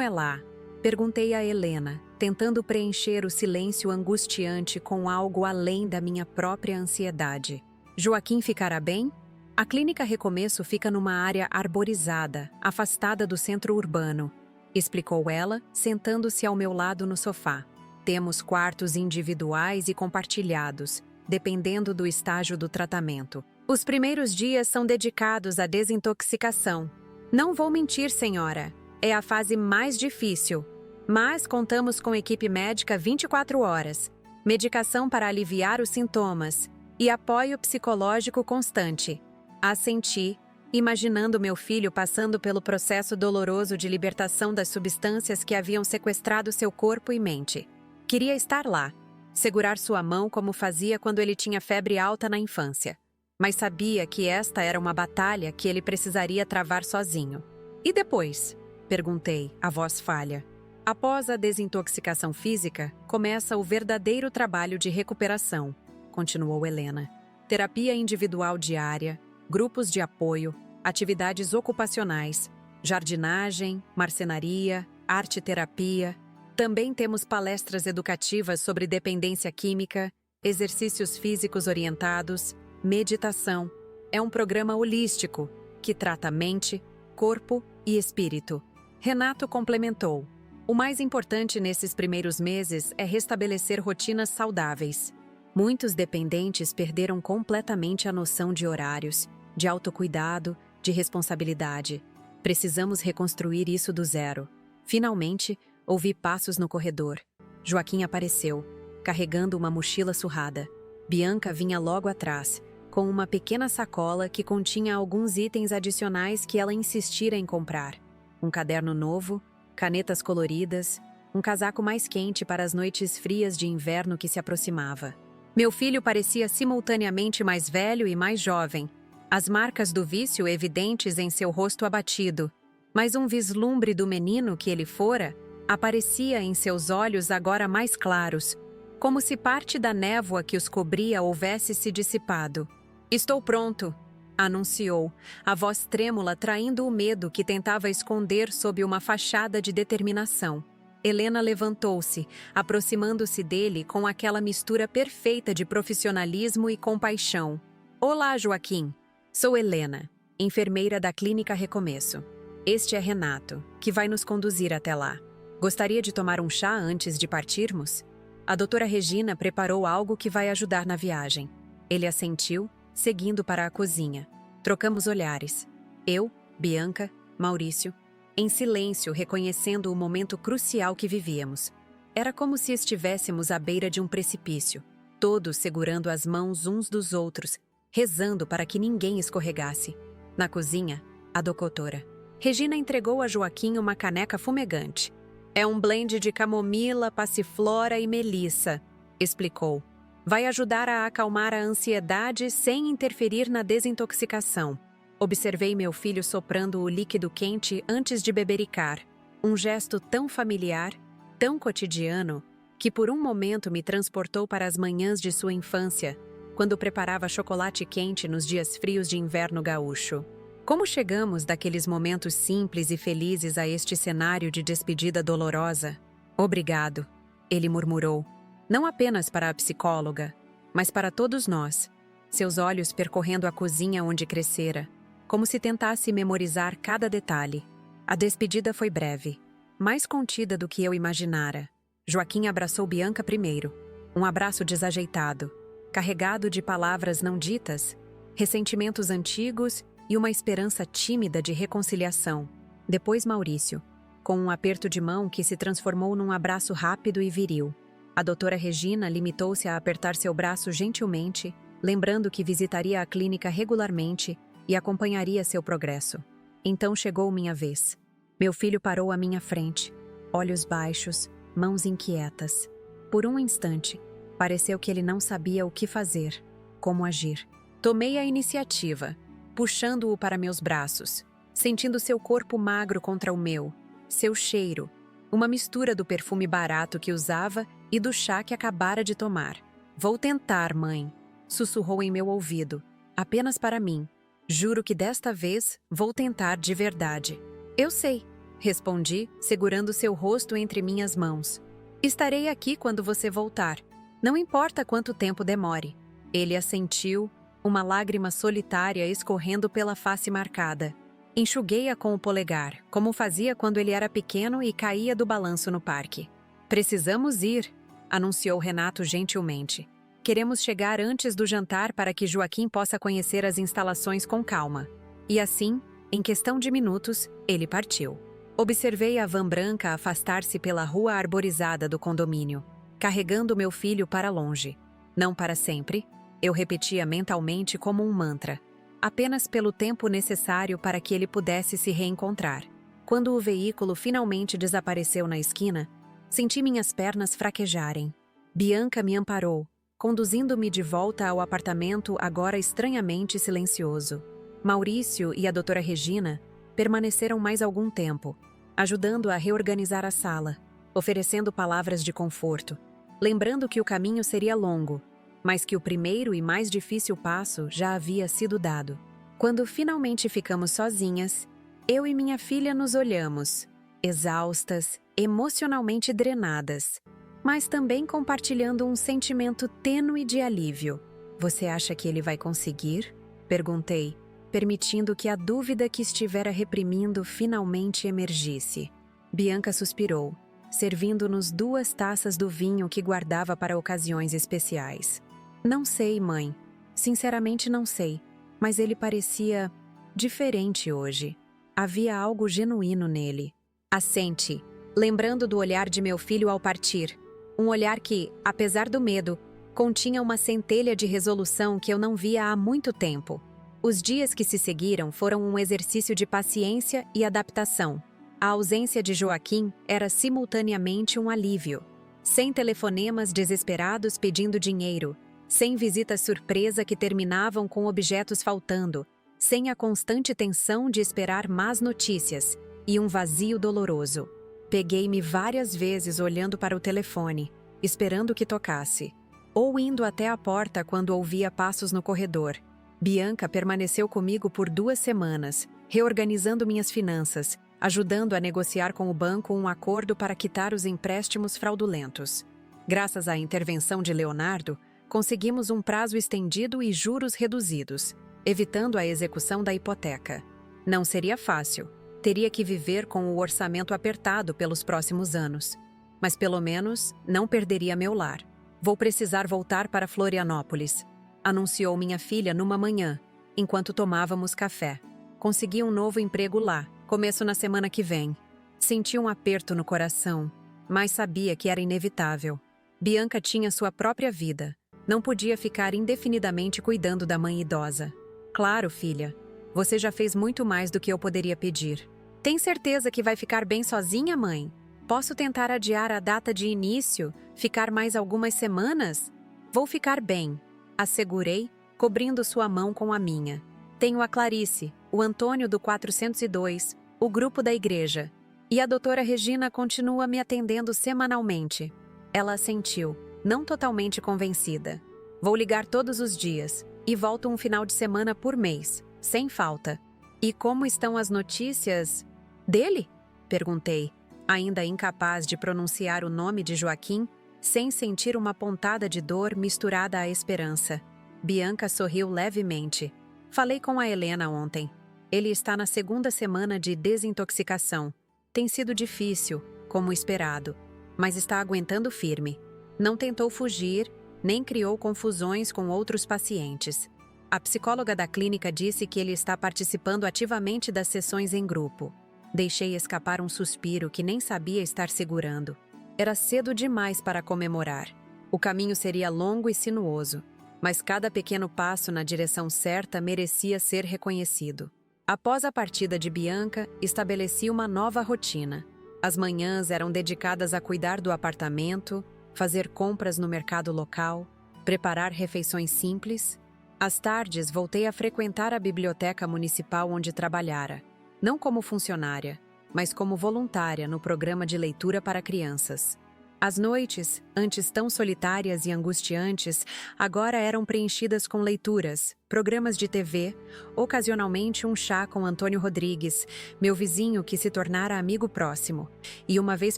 é lá? Perguntei a Helena, tentando preencher o silêncio angustiante com algo além da minha própria ansiedade. Joaquim ficará bem? A Clínica Recomeço fica numa área arborizada, afastada do centro urbano, explicou ela, sentando-se ao meu lado no sofá. Temos quartos individuais e compartilhados, dependendo do estágio do tratamento. Os primeiros dias são dedicados à desintoxicação. Não vou mentir, senhora, é a fase mais difícil. Mas contamos com equipe médica 24 horas, medicação para aliviar os sintomas e apoio psicológico constante. Assenti, imaginando meu filho passando pelo processo doloroso de libertação das substâncias que haviam sequestrado seu corpo e mente. Queria estar lá, segurar sua mão como fazia quando ele tinha febre alta na infância. Mas sabia que esta era uma batalha que ele precisaria travar sozinho. E depois? Perguntei, a voz falha. Após a desintoxicação física, começa o verdadeiro trabalho de recuperação, continuou Helena. Terapia individual diária, grupos de apoio, atividades ocupacionais, jardinagem, marcenaria, arte-terapia. Também temos palestras educativas sobre dependência química, exercícios físicos orientados, meditação. É um programa holístico que trata mente, corpo e espírito. Renato complementou. O mais importante nesses primeiros meses é restabelecer rotinas saudáveis. Muitos dependentes perderam completamente a noção de horários, de autocuidado, de responsabilidade. Precisamos reconstruir isso do zero. Finalmente, ouvi passos no corredor. Joaquim apareceu, carregando uma mochila surrada. Bianca vinha logo atrás, com uma pequena sacola que continha alguns itens adicionais que ela insistira em comprar. Um caderno novo, canetas coloridas, um casaco mais quente para as noites frias de inverno que se aproximava. Meu filho parecia simultaneamente mais velho e mais jovem, as marcas do vício evidentes em seu rosto abatido, mas um vislumbre do menino que ele fora aparecia em seus olhos agora mais claros, como se parte da névoa que os cobria houvesse se dissipado. "Estou pronto", anunciou, a voz trêmula traindo o medo que tentava esconder sob uma fachada de determinação. Helena levantou-se, aproximando-se dele com aquela mistura perfeita de profissionalismo e compaixão. "Olá, Joaquim. Sou Helena, enfermeira da Clínica Recomeço. Este é Renato, que vai nos conduzir até lá. Gostaria de tomar um chá antes de partirmos? A doutora Regina preparou algo que vai ajudar na viagem." Ele assentiu, seguindo para a cozinha. Trocamos olhares. Eu, Bianca, Maurício, em silêncio, reconhecendo o momento crucial que vivíamos. Era como se estivéssemos à beira de um precipício, todos segurando as mãos uns dos outros, rezando para que ninguém escorregasse. Na cozinha, a doutora Regina entregou a Joaquim uma caneca fumegante. "É um blend de camomila, passiflora e melissa", explicou. "Vai ajudar a acalmar a ansiedade sem interferir na desintoxicação." Observei meu filho soprando o líquido quente antes de bebericar. Um gesto tão familiar, tão cotidiano, que por um momento me transportou para as manhãs de sua infância, quando preparava chocolate quente nos dias frios de inverno gaúcho. Como chegamos daqueles momentos simples e felizes a este cenário de despedida dolorosa? "Obrigado", ele murmurou, não apenas para a psicóloga, mas para todos nós, seus olhos percorrendo a cozinha onde crescera, como se tentasse memorizar cada detalhe. A despedida foi breve, mais contida do que eu imaginara. Joaquim abraçou Bianca primeiro, um abraço desajeitado, carregado de palavras não ditas, ressentimentos antigos e uma esperança tímida de reconciliação. Depois Maurício, com um aperto de mão que se transformou num abraço rápido e viril. A doutora Regina limitou-se a apertar seu braço gentilmente, lembrando que visitaria a clínica regularmente e acompanharia seu progresso. Então chegou minha vez. Meu filho parou à minha frente, olhos baixos, mãos inquietas. Por um instante, pareceu que ele não sabia o que fazer, como agir. Tomei a iniciativa, puxando-o para meus braços, sentindo seu corpo magro contra o meu, seu cheiro, uma mistura do perfume barato que usava e do chá que acabara de tomar. "Vou tentar, mãe", sussurrou em meu ouvido, apenas para mim. "Juro que desta vez vou tentar de verdade." "Eu sei", respondi, segurando seu rosto entre minhas mãos. "Estarei aqui quando você voltar. Não importa quanto tempo demore." Ele assentiu, uma lágrima solitária escorrendo pela face marcada. Enxuguei-a com o polegar, como fazia quando ele era pequeno e caía do balanço no parque. Precisamos ir, anunciou Renato gentilmente. Queremos chegar antes do jantar para que Joaquim possa conhecer as instalações com calma. E assim, em questão de minutos, ele partiu. Observei a van branca afastar-se pela rua arborizada do condomínio, carregando meu filho para longe. Não para sempre, eu repetia mentalmente como um mantra, apenas pelo tempo necessário para que ele pudesse se reencontrar. Quando o veículo finalmente desapareceu na esquina, senti minhas pernas fraquejarem. Bianca me amparou, conduzindo-me de volta ao apartamento agora estranhamente silencioso. Maurício e a doutora Regina permaneceram mais algum tempo, ajudando a reorganizar a sala, oferecendo palavras de conforto, lembrando que o caminho seria longo, mas que o primeiro e mais difícil passo já havia sido dado. Quando finalmente ficamos sozinhas, eu e minha filha nos olhamos, exaustas, emocionalmente drenadas, mas também compartilhando um sentimento tênue de alívio. Você acha que ele vai conseguir? Perguntei, permitindo que a dúvida que estivera reprimindo finalmente emergisse. Bianca suspirou, servindo-nos 2 taças do vinho que guardava para ocasiões especiais. Não sei, mãe. Sinceramente não sei. Mas ele parecia diferente hoje. Havia algo genuíno nele. Assente, lembrando do olhar de meu filho ao partir. Um olhar que, apesar do medo, continha uma centelha de resolução que eu não via há muito tempo. Os dias que se seguiram foram um exercício de paciência e adaptação. A ausência de Joaquim era simultaneamente um alívio. Sem telefonemas desesperados pedindo dinheiro, sem visitas surpresa que terminavam com objetos faltando, sem a constante tensão de esperar más notícias e um vazio doloroso. Peguei-me várias vezes olhando para o telefone, esperando que tocasse, ou indo até a porta quando ouvia passos no corredor. Bianca permaneceu comigo por 2 semanas, reorganizando minhas finanças, ajudando a negociar com o banco um acordo para quitar os empréstimos fraudulentos. Graças à intervenção de Leonardo, conseguimos um prazo estendido e juros reduzidos, evitando a execução da hipoteca. Não seria fácil, teria que viver com o orçamento apertado pelos próximos anos. Mas pelo menos não perderia meu lar. Vou precisar voltar para Florianópolis, anunciou minha filha numa manhã, enquanto tomávamos café. Consegui um novo emprego lá, começo na semana que vem. Senti um aperto no coração, mas sabia que era inevitável. Bianca tinha sua própria vida. Não podia ficar indefinidamente cuidando da mãe idosa. Claro, filha. Você já fez muito mais do que eu poderia pedir. Tem certeza que vai ficar bem sozinha, mãe? Posso tentar adiar a data de início, ficar mais algumas semanas? Vou ficar bem, assegurei, cobrindo sua mão com a minha. Tenho a Clarice, o Antônio do 402, o grupo da igreja. E a doutora Regina continua me atendendo semanalmente. Ela assentiu, não totalmente convencida. Vou ligar todos os dias e volto um final de semana por mês, sem falta. E como estão as notícias dele? Perguntei, ainda incapaz de pronunciar o nome de Joaquim, sem sentir uma pontada de dor misturada à esperança. Bianca sorriu levemente. Falei com a Helena ontem. Ele está na 2ª semana de desintoxicação. Tem sido difícil, como esperado, mas está aguentando firme. Não tentou fugir, nem criou confusões com outros pacientes. A psicóloga da clínica disse que ele está participando ativamente das sessões em grupo. Deixei escapar um suspiro que nem sabia estar segurando. Era cedo demais para comemorar. O caminho seria longo e sinuoso, mas cada pequeno passo na direção certa merecia ser reconhecido. Após a partida de Bianca, estabeleci uma nova rotina. As manhãs eram dedicadas a cuidar do apartamento, fazer compras no mercado local, preparar refeições simples. Às tardes, voltei a frequentar a biblioteca municipal onde trabalhara, não como funcionária, mas como voluntária no programa de leitura para crianças. As noites, antes tão solitárias e angustiantes, agora eram preenchidas com leituras, programas de TV, ocasionalmente um chá com Antônio Rodrigues, meu vizinho que se tornara amigo próximo, e uma vez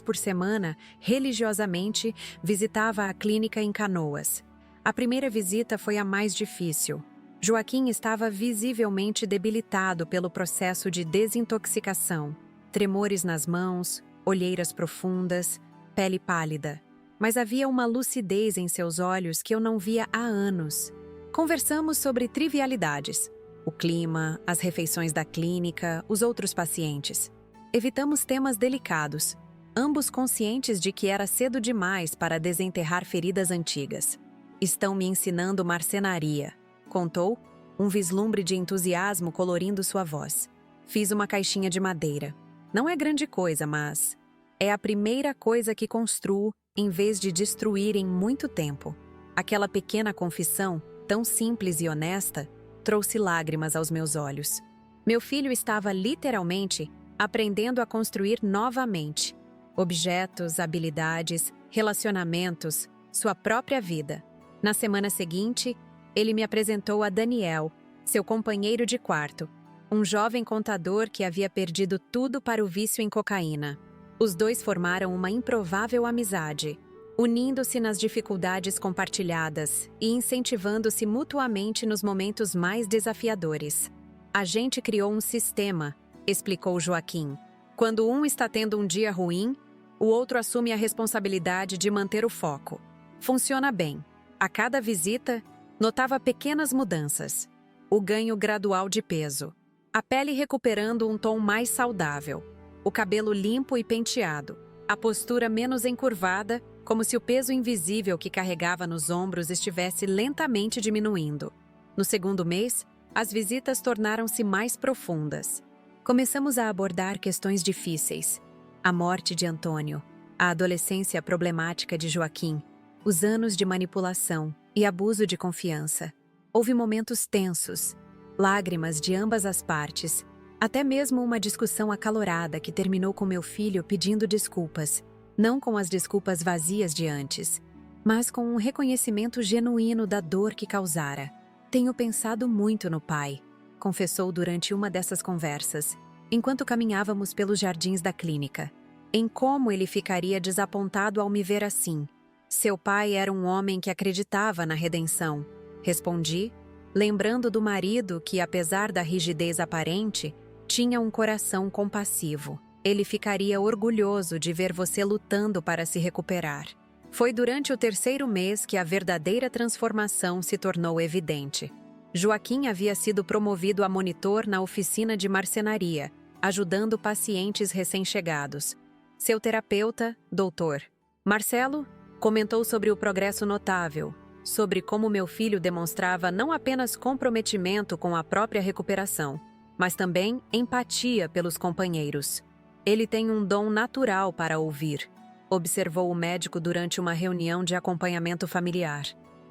por semana, religiosamente, visitava a clínica em Canoas. A primeira visita foi a mais difícil. Joaquim estava visivelmente debilitado pelo processo de desintoxicação. Tremores nas mãos, olheiras profundas, pele pálida. Mas havia uma lucidez em seus olhos que eu não via há anos. Conversamos sobre trivialidades. O clima, as refeições da clínica, os outros pacientes. Evitamos temas delicados, ambos conscientes de que era cedo demais para desenterrar feridas antigas. Estão me ensinando marcenaria, contou, um vislumbre de entusiasmo colorindo sua voz. Fiz uma caixinha de madeira. Não é grande coisa, mas é a primeira coisa que construo em vez de destruir em muito tempo. Aquela pequena confissão, tão simples e honesta, trouxe lágrimas aos meus olhos. Meu filho estava literalmente aprendendo a construir novamente. Objetos, habilidades, relacionamentos, sua própria vida. Na semana seguinte, ele me apresentou a Daniel, seu companheiro de quarto, um jovem contador que havia perdido tudo para o vício em cocaína. Os dois formaram uma improvável amizade, unindo-se nas dificuldades compartilhadas e incentivando-se mutuamente nos momentos mais desafiadores. A gente criou um sistema, explicou Joaquim. Quando um está tendo um dia ruim, o outro assume a responsabilidade de manter o foco. Funciona bem. A cada visita, notava pequenas mudanças. O ganho gradual de peso. A pele recuperando um tom mais saudável. O cabelo limpo e penteado. A postura menos encurvada, como se o peso invisível que carregava nos ombros estivesse lentamente diminuindo. No segundo mês, as visitas tornaram-se mais profundas. Começamos a abordar questões difíceis. A morte de Antônio, a adolescência problemática de Joaquim, os anos de manipulação e abuso de confiança. Houve momentos tensos, lágrimas de ambas as partes, até mesmo uma discussão acalorada que terminou com meu filho pedindo desculpas, não com as desculpas vazias de antes, mas com um reconhecimento genuíno da dor que causara. Tenho pensado muito no pai, confessou durante uma dessas conversas, enquanto caminhávamos pelos jardins da clínica, em como ele ficaria desapontado ao me ver assim. Seu pai era um homem que acreditava na redenção, respondi, lembrando do marido que, apesar da rigidez aparente, tinha um coração compassivo. Ele ficaria orgulhoso de ver você lutando para se recuperar. Foi durante o terceiro mês que a verdadeira transformação se tornou evidente. Joaquim havia sido promovido a monitor na oficina de marcenaria, ajudando pacientes recém-chegados. Seu terapeuta, Dr. Marcelo, comentou sobre o progresso notável, sobre como meu filho demonstrava não apenas comprometimento com a própria recuperação, mas também empatia pelos companheiros. Ele tem um dom natural para ouvir, observou o médico durante uma reunião de acompanhamento familiar.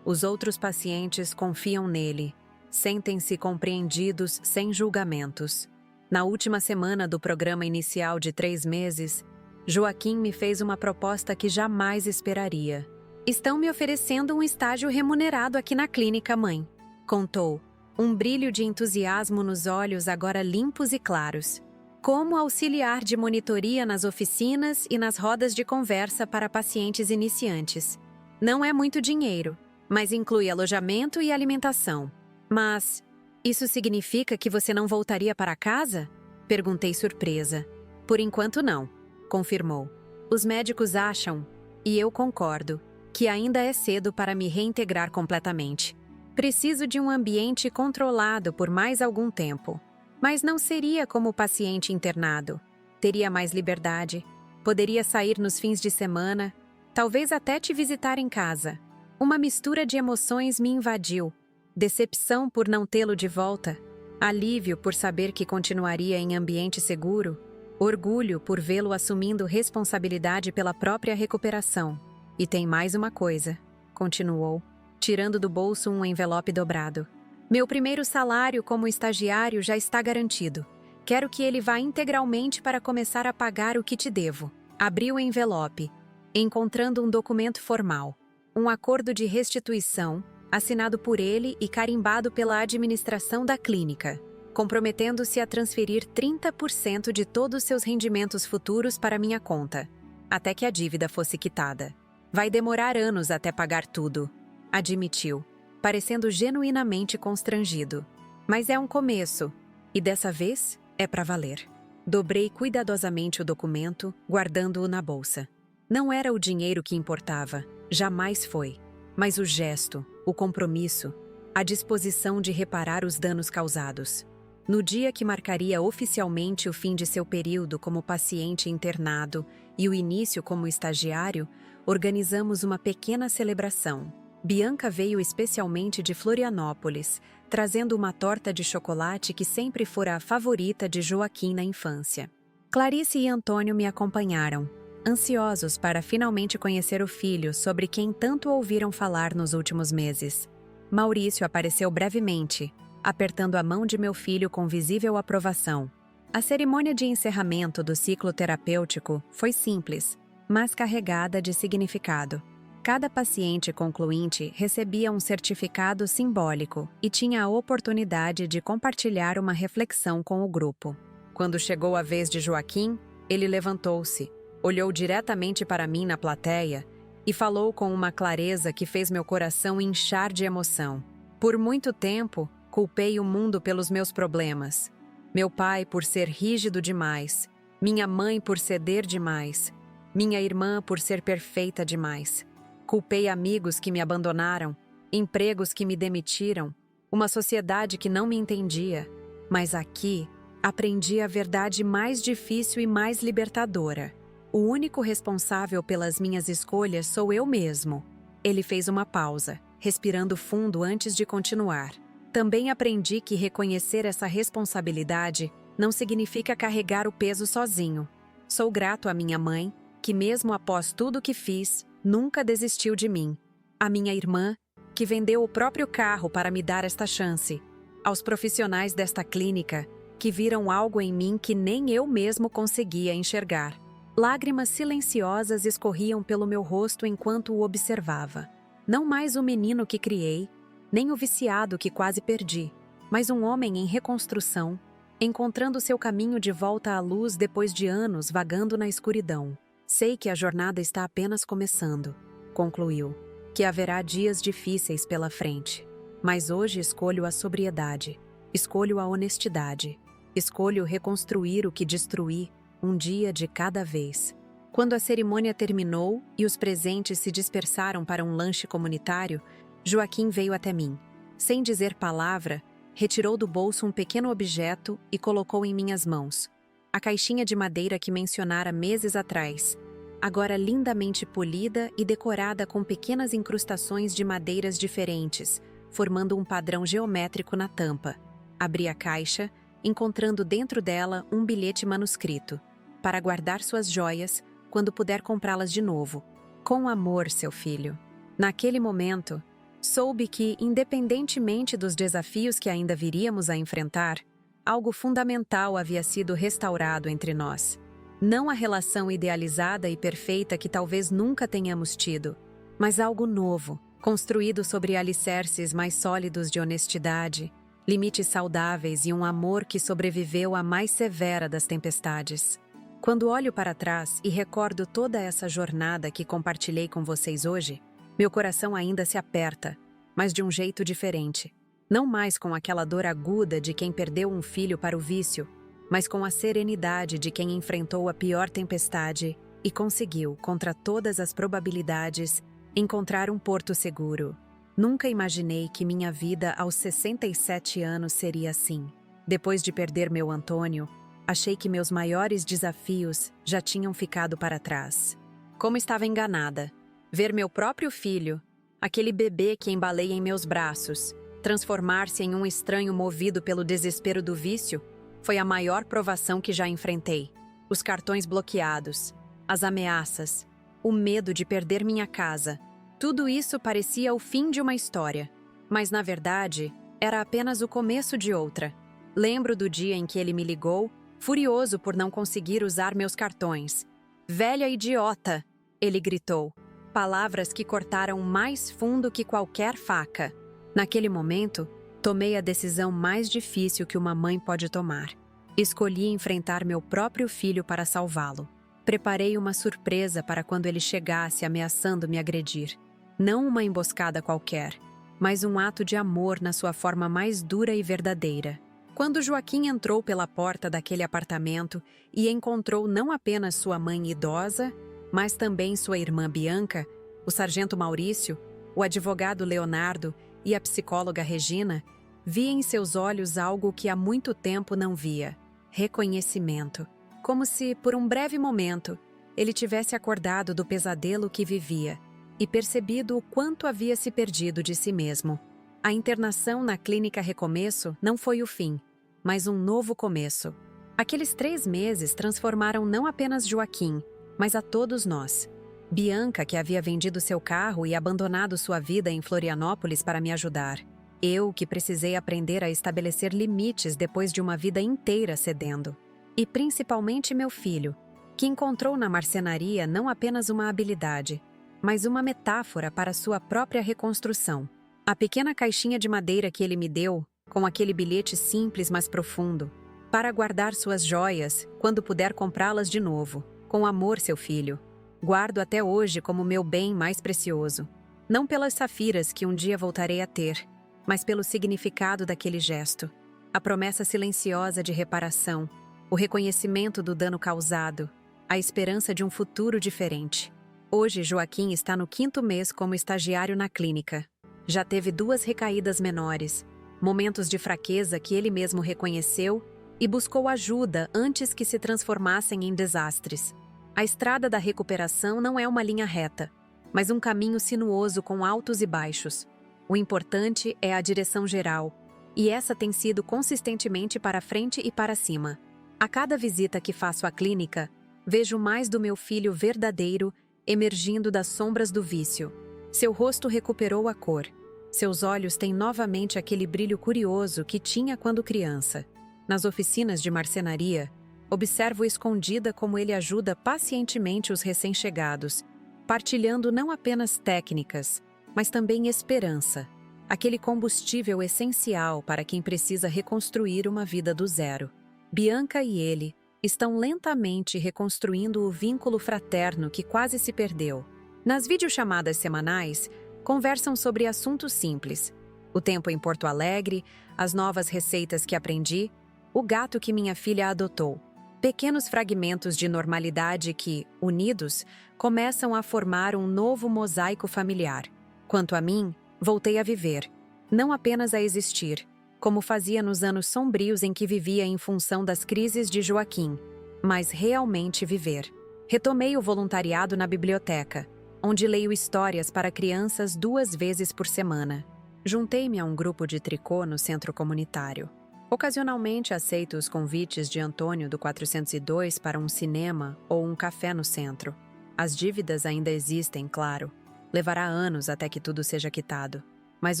Os outros pacientes confiam nele, sentem-se compreendidos sem julgamentos. Na última semana do programa inicial de 3 meses, Joaquim me fez uma proposta que jamais esperaria. Estão me oferecendo um estágio remunerado aqui na clínica, mãe, contou, um brilho de entusiasmo nos olhos agora limpos e claros. Como auxiliar de monitoria nas oficinas e nas rodas de conversa para pacientes iniciantes. Não é muito dinheiro, mas inclui alojamento e alimentação. Mas isso significa que você não voltaria para casa? Perguntei surpresa. Por enquanto não, confirmou. Os médicos acham, e eu concordo, que ainda é cedo para me reintegrar completamente. Preciso de um ambiente controlado por mais algum tempo. Mas não seria como paciente internado. Teria mais liberdade, poderia sair nos fins de semana, talvez até te visitar em casa. Uma mistura de emoções me invadiu. Decepção por não tê-lo de volta, alívio por saber que continuaria em ambiente seguro, orgulho por vê-lo assumindo responsabilidade pela própria recuperação. E tem mais uma coisa, continuou, tirando do bolso um envelope dobrado. Meu primeiro salário como estagiário já está garantido. Quero que ele vá integralmente para começar a pagar o que te devo. Abri o envelope, encontrando um documento formal. Um acordo de restituição, assinado por ele e carimbado pela administração da clínica, comprometendo-se a transferir 30% de todos seus rendimentos futuros para minha conta, até que a dívida fosse quitada. Vai demorar anos até pagar tudo, admitiu. parecendo genuinamente constrangido. Mas é um começo, e dessa vez é para valer. Dobrei cuidadosamente o documento, guardando-o na bolsa. Não era o dinheiro que importava, jamais foi, mas o gesto, o compromisso, a disposição de reparar os danos causados. No dia que marcaria oficialmente o fim de seu período como paciente internado e o início como estagiário, organizamos uma pequena celebração. Bianca veio especialmente de Florianópolis, trazendo uma torta de chocolate que sempre fora a favorita de Joaquim na infância. Clarice e Antônio me acompanharam, ansiosos para finalmente conhecer o filho sobre quem tanto ouviram falar nos últimos meses. Maurício apareceu brevemente, apertando a mão de meu filho com visível aprovação. A cerimônia de encerramento do ciclo terapêutico foi simples, mas carregada de significado. Cada paciente concluinte recebia um certificado simbólico e tinha a oportunidade de compartilhar uma reflexão com o grupo. Quando chegou a vez de Joaquim, ele levantou-se, olhou diretamente para mim na plateia e falou com uma clareza que fez meu coração inchar de emoção. Por muito tempo, culpei o mundo pelos meus problemas. Meu pai por ser rígido demais, minha mãe por ceder demais, minha irmã por ser perfeita demais. Culpei amigos que me abandonaram, empregos que me demitiram, uma sociedade que não me entendia. Mas aqui, aprendi a verdade mais difícil e mais libertadora. O único responsável pelas minhas escolhas sou eu mesmo. Ele fez uma pausa, respirando fundo antes de continuar. Também aprendi que reconhecer essa responsabilidade não significa carregar o peso sozinho. Sou grato à minha mãe, que mesmo após tudo que fiz, nunca desistiu de mim. À minha irmã, que vendeu o próprio carro para me dar esta chance. Aos profissionais desta clínica, que viram algo em mim que nem eu mesmo conseguia enxergar. Lágrimas silenciosas escorriam pelo meu rosto enquanto o observava. Não mais o menino que criei, nem o viciado que quase perdi, mas um homem em reconstrução, encontrando seu caminho de volta à luz depois de anos vagando na escuridão. Sei que a jornada está apenas começando, concluiu, que haverá dias difíceis pela frente. Mas hoje escolho a sobriedade, escolho a honestidade, escolho reconstruir o que destruí, um dia de cada vez. Quando a cerimônia terminou e os presentes se dispersaram para um lanche comunitário, Joaquim veio até mim. Sem dizer palavra, retirou do bolso um pequeno objeto e colocou em minhas mãos. A caixinha de madeira que mencionara meses atrás, agora lindamente polida e decorada com pequenas incrustações de madeiras diferentes, formando um padrão geométrico na tampa. Abri a caixa, encontrando dentro dela um bilhete manuscrito, para guardar suas joias quando puder comprá-las de novo. Com amor, seu filho. Naquele momento, soube que, independentemente dos desafios que ainda viríamos a enfrentar, algo fundamental havia sido restaurado entre nós. Não a relação idealizada e perfeita que talvez nunca tenhamos tido, mas algo novo, construído sobre alicerces mais sólidos de honestidade, limites saudáveis e um amor que sobreviveu à mais severa das tempestades. Quando olho para trás e recordo toda essa jornada que compartilhei com vocês hoje, meu coração ainda se aperta, mas de um jeito diferente. Não mais com aquela dor aguda de quem perdeu um filho para o vício, mas com a serenidade de quem enfrentou a pior tempestade e conseguiu, contra todas as probabilidades, encontrar um porto seguro. Nunca imaginei que minha vida aos 67 anos seria assim. Depois de perder meu Antônio, achei que meus maiores desafios já tinham ficado para trás. Como estava enganada. Ver meu próprio filho, aquele bebê que embalei em meus braços, transformar-se em um estranho movido pelo desespero do vício, foi a maior provação que já enfrentei. Os cartões bloqueados, as ameaças, o medo de perder minha casa, tudo isso parecia o fim de uma história. Mas, na verdade, era apenas o começo de outra. Lembro do dia em que ele me ligou, furioso por não conseguir usar meus cartões. "Velha idiota!" ele gritou. Palavras que cortaram mais fundo que qualquer faca. Naquele momento, tomei a decisão mais difícil que uma mãe pode tomar. Escolhi enfrentar meu próprio filho para salvá-lo. Preparei uma surpresa para quando ele chegasse ameaçando me agredir. Não uma emboscada qualquer. mas um ato de amor na sua forma mais dura e verdadeira. Quando Joaquim entrou pela porta daquele apartamento e encontrou não apenas sua mãe idosa, mas também sua irmã Bianca, o sargento Maurício, o advogado Leonardo e a psicóloga Regina, vi em seus olhos algo que há muito tempo não via: reconhecimento. Como se, por um breve momento, ele tivesse acordado do pesadelo que vivia e percebido o quanto havia se perdido de si mesmo. A internação na Clínica Recomeço não foi o fim, mas um novo começo. Aqueles 3 meses transformaram não apenas Joaquim, mas a todos nós. Bianca, que havia vendido seu carro e abandonado sua vida em Florianópolis para me ajudar. Eu, que precisei aprender a estabelecer limites depois de uma vida inteira cedendo. E principalmente meu filho, que encontrou na marcenaria não apenas uma habilidade, mas uma metáfora para sua própria reconstrução. A pequena caixinha de madeira que ele me deu, com aquele bilhete simples mas profundo, para guardar suas joias quando puder comprá-las de novo. Com amor, seu filho. Guardo até hoje como meu bem mais precioso. Não pelas safiras que um dia voltarei a ter, mas pelo significado daquele gesto. A promessa silenciosa de reparação, o reconhecimento do dano causado, a esperança de um futuro diferente. Hoje, Joaquim está no 5º mês como estagiário na clínica. Já teve 2 recaídas menores, momentos de fraqueza que ele mesmo reconheceu e buscou ajuda antes que se transformassem em desastres. A estrada da recuperação não é uma linha reta, mas um caminho sinuoso com altos e baixos. O importante é a direção geral, e essa tem sido consistentemente para frente e para cima. A cada visita que faço à clínica, vejo mais do meu filho verdadeiro emergindo das sombras do vício. Seu rosto recuperou a cor. Seus olhos têm novamente aquele brilho curioso que tinha quando criança. Nas oficinas de marcenaria, observo escondida como ele ajuda pacientemente os recém-chegados, partilhando não apenas técnicas, mas também esperança, aquele combustível essencial para quem precisa reconstruir uma vida do zero. Bianca e ele estão lentamente reconstruindo o vínculo fraterno que quase se perdeu. Nas videochamadas semanais, conversam sobre assuntos simples: o tempo em Porto Alegre, as novas receitas que aprendi, o gato que minha filha adotou. Pequenos fragmentos de normalidade que, unidos, começam a formar um novo mosaico familiar. Quanto a mim, voltei a viver, não apenas a existir, como fazia nos anos sombrios em que vivia em função das crises de Joaquim, mas realmente viver. Retomei o voluntariado na biblioteca, onde leio histórias para crianças 2 vezes por semana. Juntei-me a um grupo de tricô no centro comunitário. Ocasionalmente aceito os convites de Antônio do 402 para um cinema ou um café no centro. As dívidas ainda existem, claro. Levará anos até que tudo seja quitado. Mas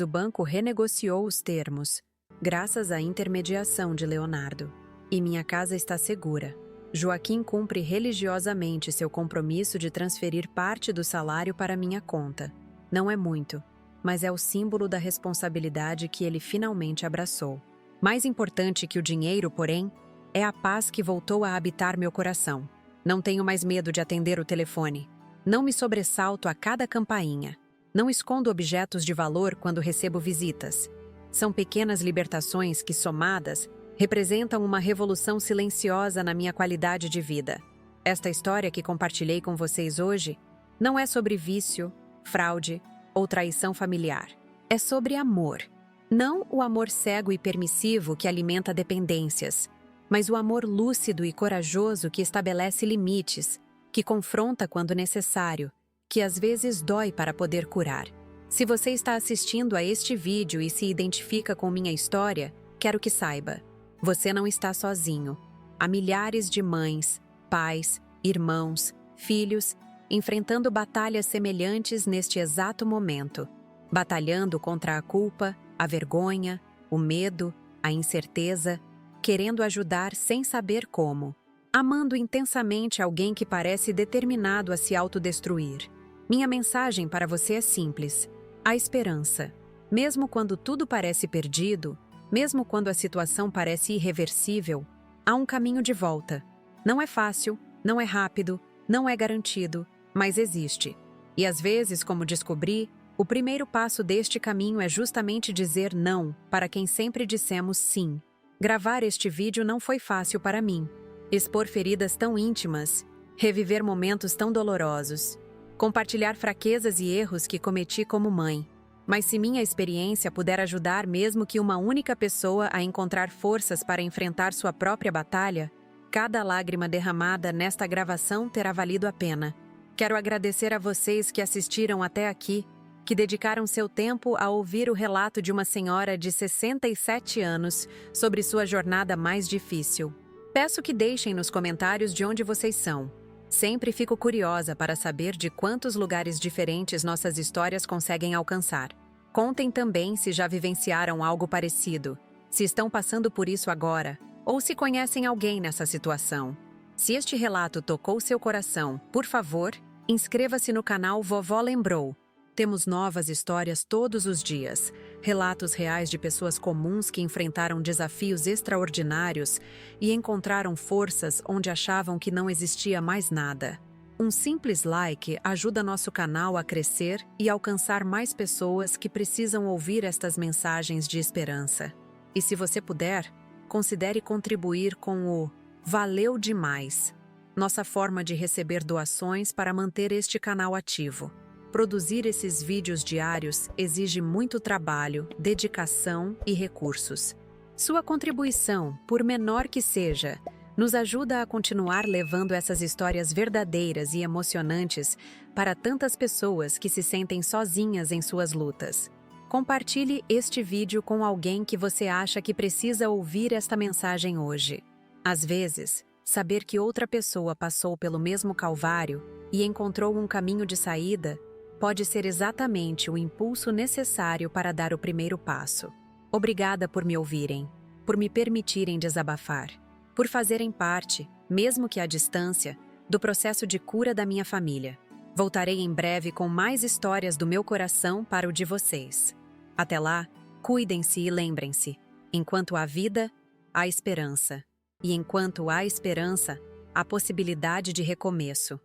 o banco renegociou os termos, graças à intermediação de Leonardo. E minha casa está segura. Joaquim cumpre religiosamente seu compromisso de transferir parte do salário para minha conta. Não é muito, mas é o símbolo da responsabilidade que ele finalmente abraçou. Mais importante que o dinheiro, porém, é a paz que voltou a habitar meu coração. Não tenho mais medo de atender o telefone. Não me sobressalto a cada campainha. Não escondo objetos de valor quando recebo visitas. São pequenas libertações que, somadas, representam uma revolução silenciosa na minha qualidade de vida. Esta história que compartilhei com vocês hoje não é sobre vício, fraude ou traição familiar. É sobre amor. Não o amor cego e permissivo que alimenta dependências, mas o amor lúcido e corajoso que estabelece limites, que confronta quando necessário, que às vezes dói para poder curar. Se você está assistindo a este vídeo e se identifica com minha história, quero que saiba: você não está sozinho. Há milhares de mães, pais, irmãos, filhos, enfrentando batalhas semelhantes neste exato momento, batalhando contra a culpa, a vergonha, o medo, a incerteza, querendo ajudar sem saber como, amando intensamente alguém que parece determinado a se autodestruir. Minha mensagem para você é simples: há esperança. Mesmo quando tudo parece perdido, mesmo quando a situação parece irreversível, há um caminho de volta. Não é fácil, não é rápido, não é garantido, mas existe. E às vezes, como descobri, O primeiro passo deste caminho é justamente dizer não para quem sempre dissemos sim. Gravar este vídeo não foi fácil para mim. Expor feridas tão íntimas, reviver momentos tão dolorosos, compartilhar fraquezas e erros que cometi como mãe. Mas se minha experiência puder ajudar mesmo que uma única pessoa a encontrar forças para enfrentar sua própria batalha, cada lágrima derramada nesta gravação terá valido a pena. Quero agradecer a vocês que assistiram até aqui, que dedicaram seu tempo a ouvir o relato de uma senhora de 67 anos sobre sua jornada mais difícil. Peço que deixem nos comentários de onde vocês são. Sempre fico curiosa para saber de quantos lugares diferentes nossas histórias conseguem alcançar. Contem também se já vivenciaram algo parecido, se estão passando por isso agora, ou se conhecem alguém nessa situação. Se este relato tocou seu coração, por favor, inscreva-se no canal Vovó Lembrou. Temos novas histórias todos os dias, relatos reais de pessoas comuns que enfrentaram desafios extraordinários e encontraram forças onde achavam que não existia mais nada. Um simples like ajuda nosso canal a crescer e alcançar mais pessoas que precisam ouvir estas mensagens de esperança. E se você puder, considere contribuir com o Valeu Demais, nossa forma de receber doações para manter este canal ativo. Produzir esses vídeos diários exige muito trabalho, dedicação e recursos. Sua contribuição, por menor que seja, nos ajuda a continuar levando essas histórias verdadeiras e emocionantes para tantas pessoas que se sentem sozinhas em suas lutas. Compartilhe este vídeo com alguém que você acha que precisa ouvir esta mensagem hoje. Às vezes, saber que outra pessoa passou pelo mesmo calvário e encontrou um caminho de saída pode ser exatamente o impulso necessário para dar o primeiro passo. Obrigada por me ouvirem, por me permitirem desabafar, por fazerem parte, mesmo que à distância, do processo de cura da minha família. Voltarei em breve com mais histórias do meu coração para o de vocês. Até lá, cuidem-se e lembrem-se, enquanto há vida, há esperança. E enquanto há esperança, há possibilidade de recomeço.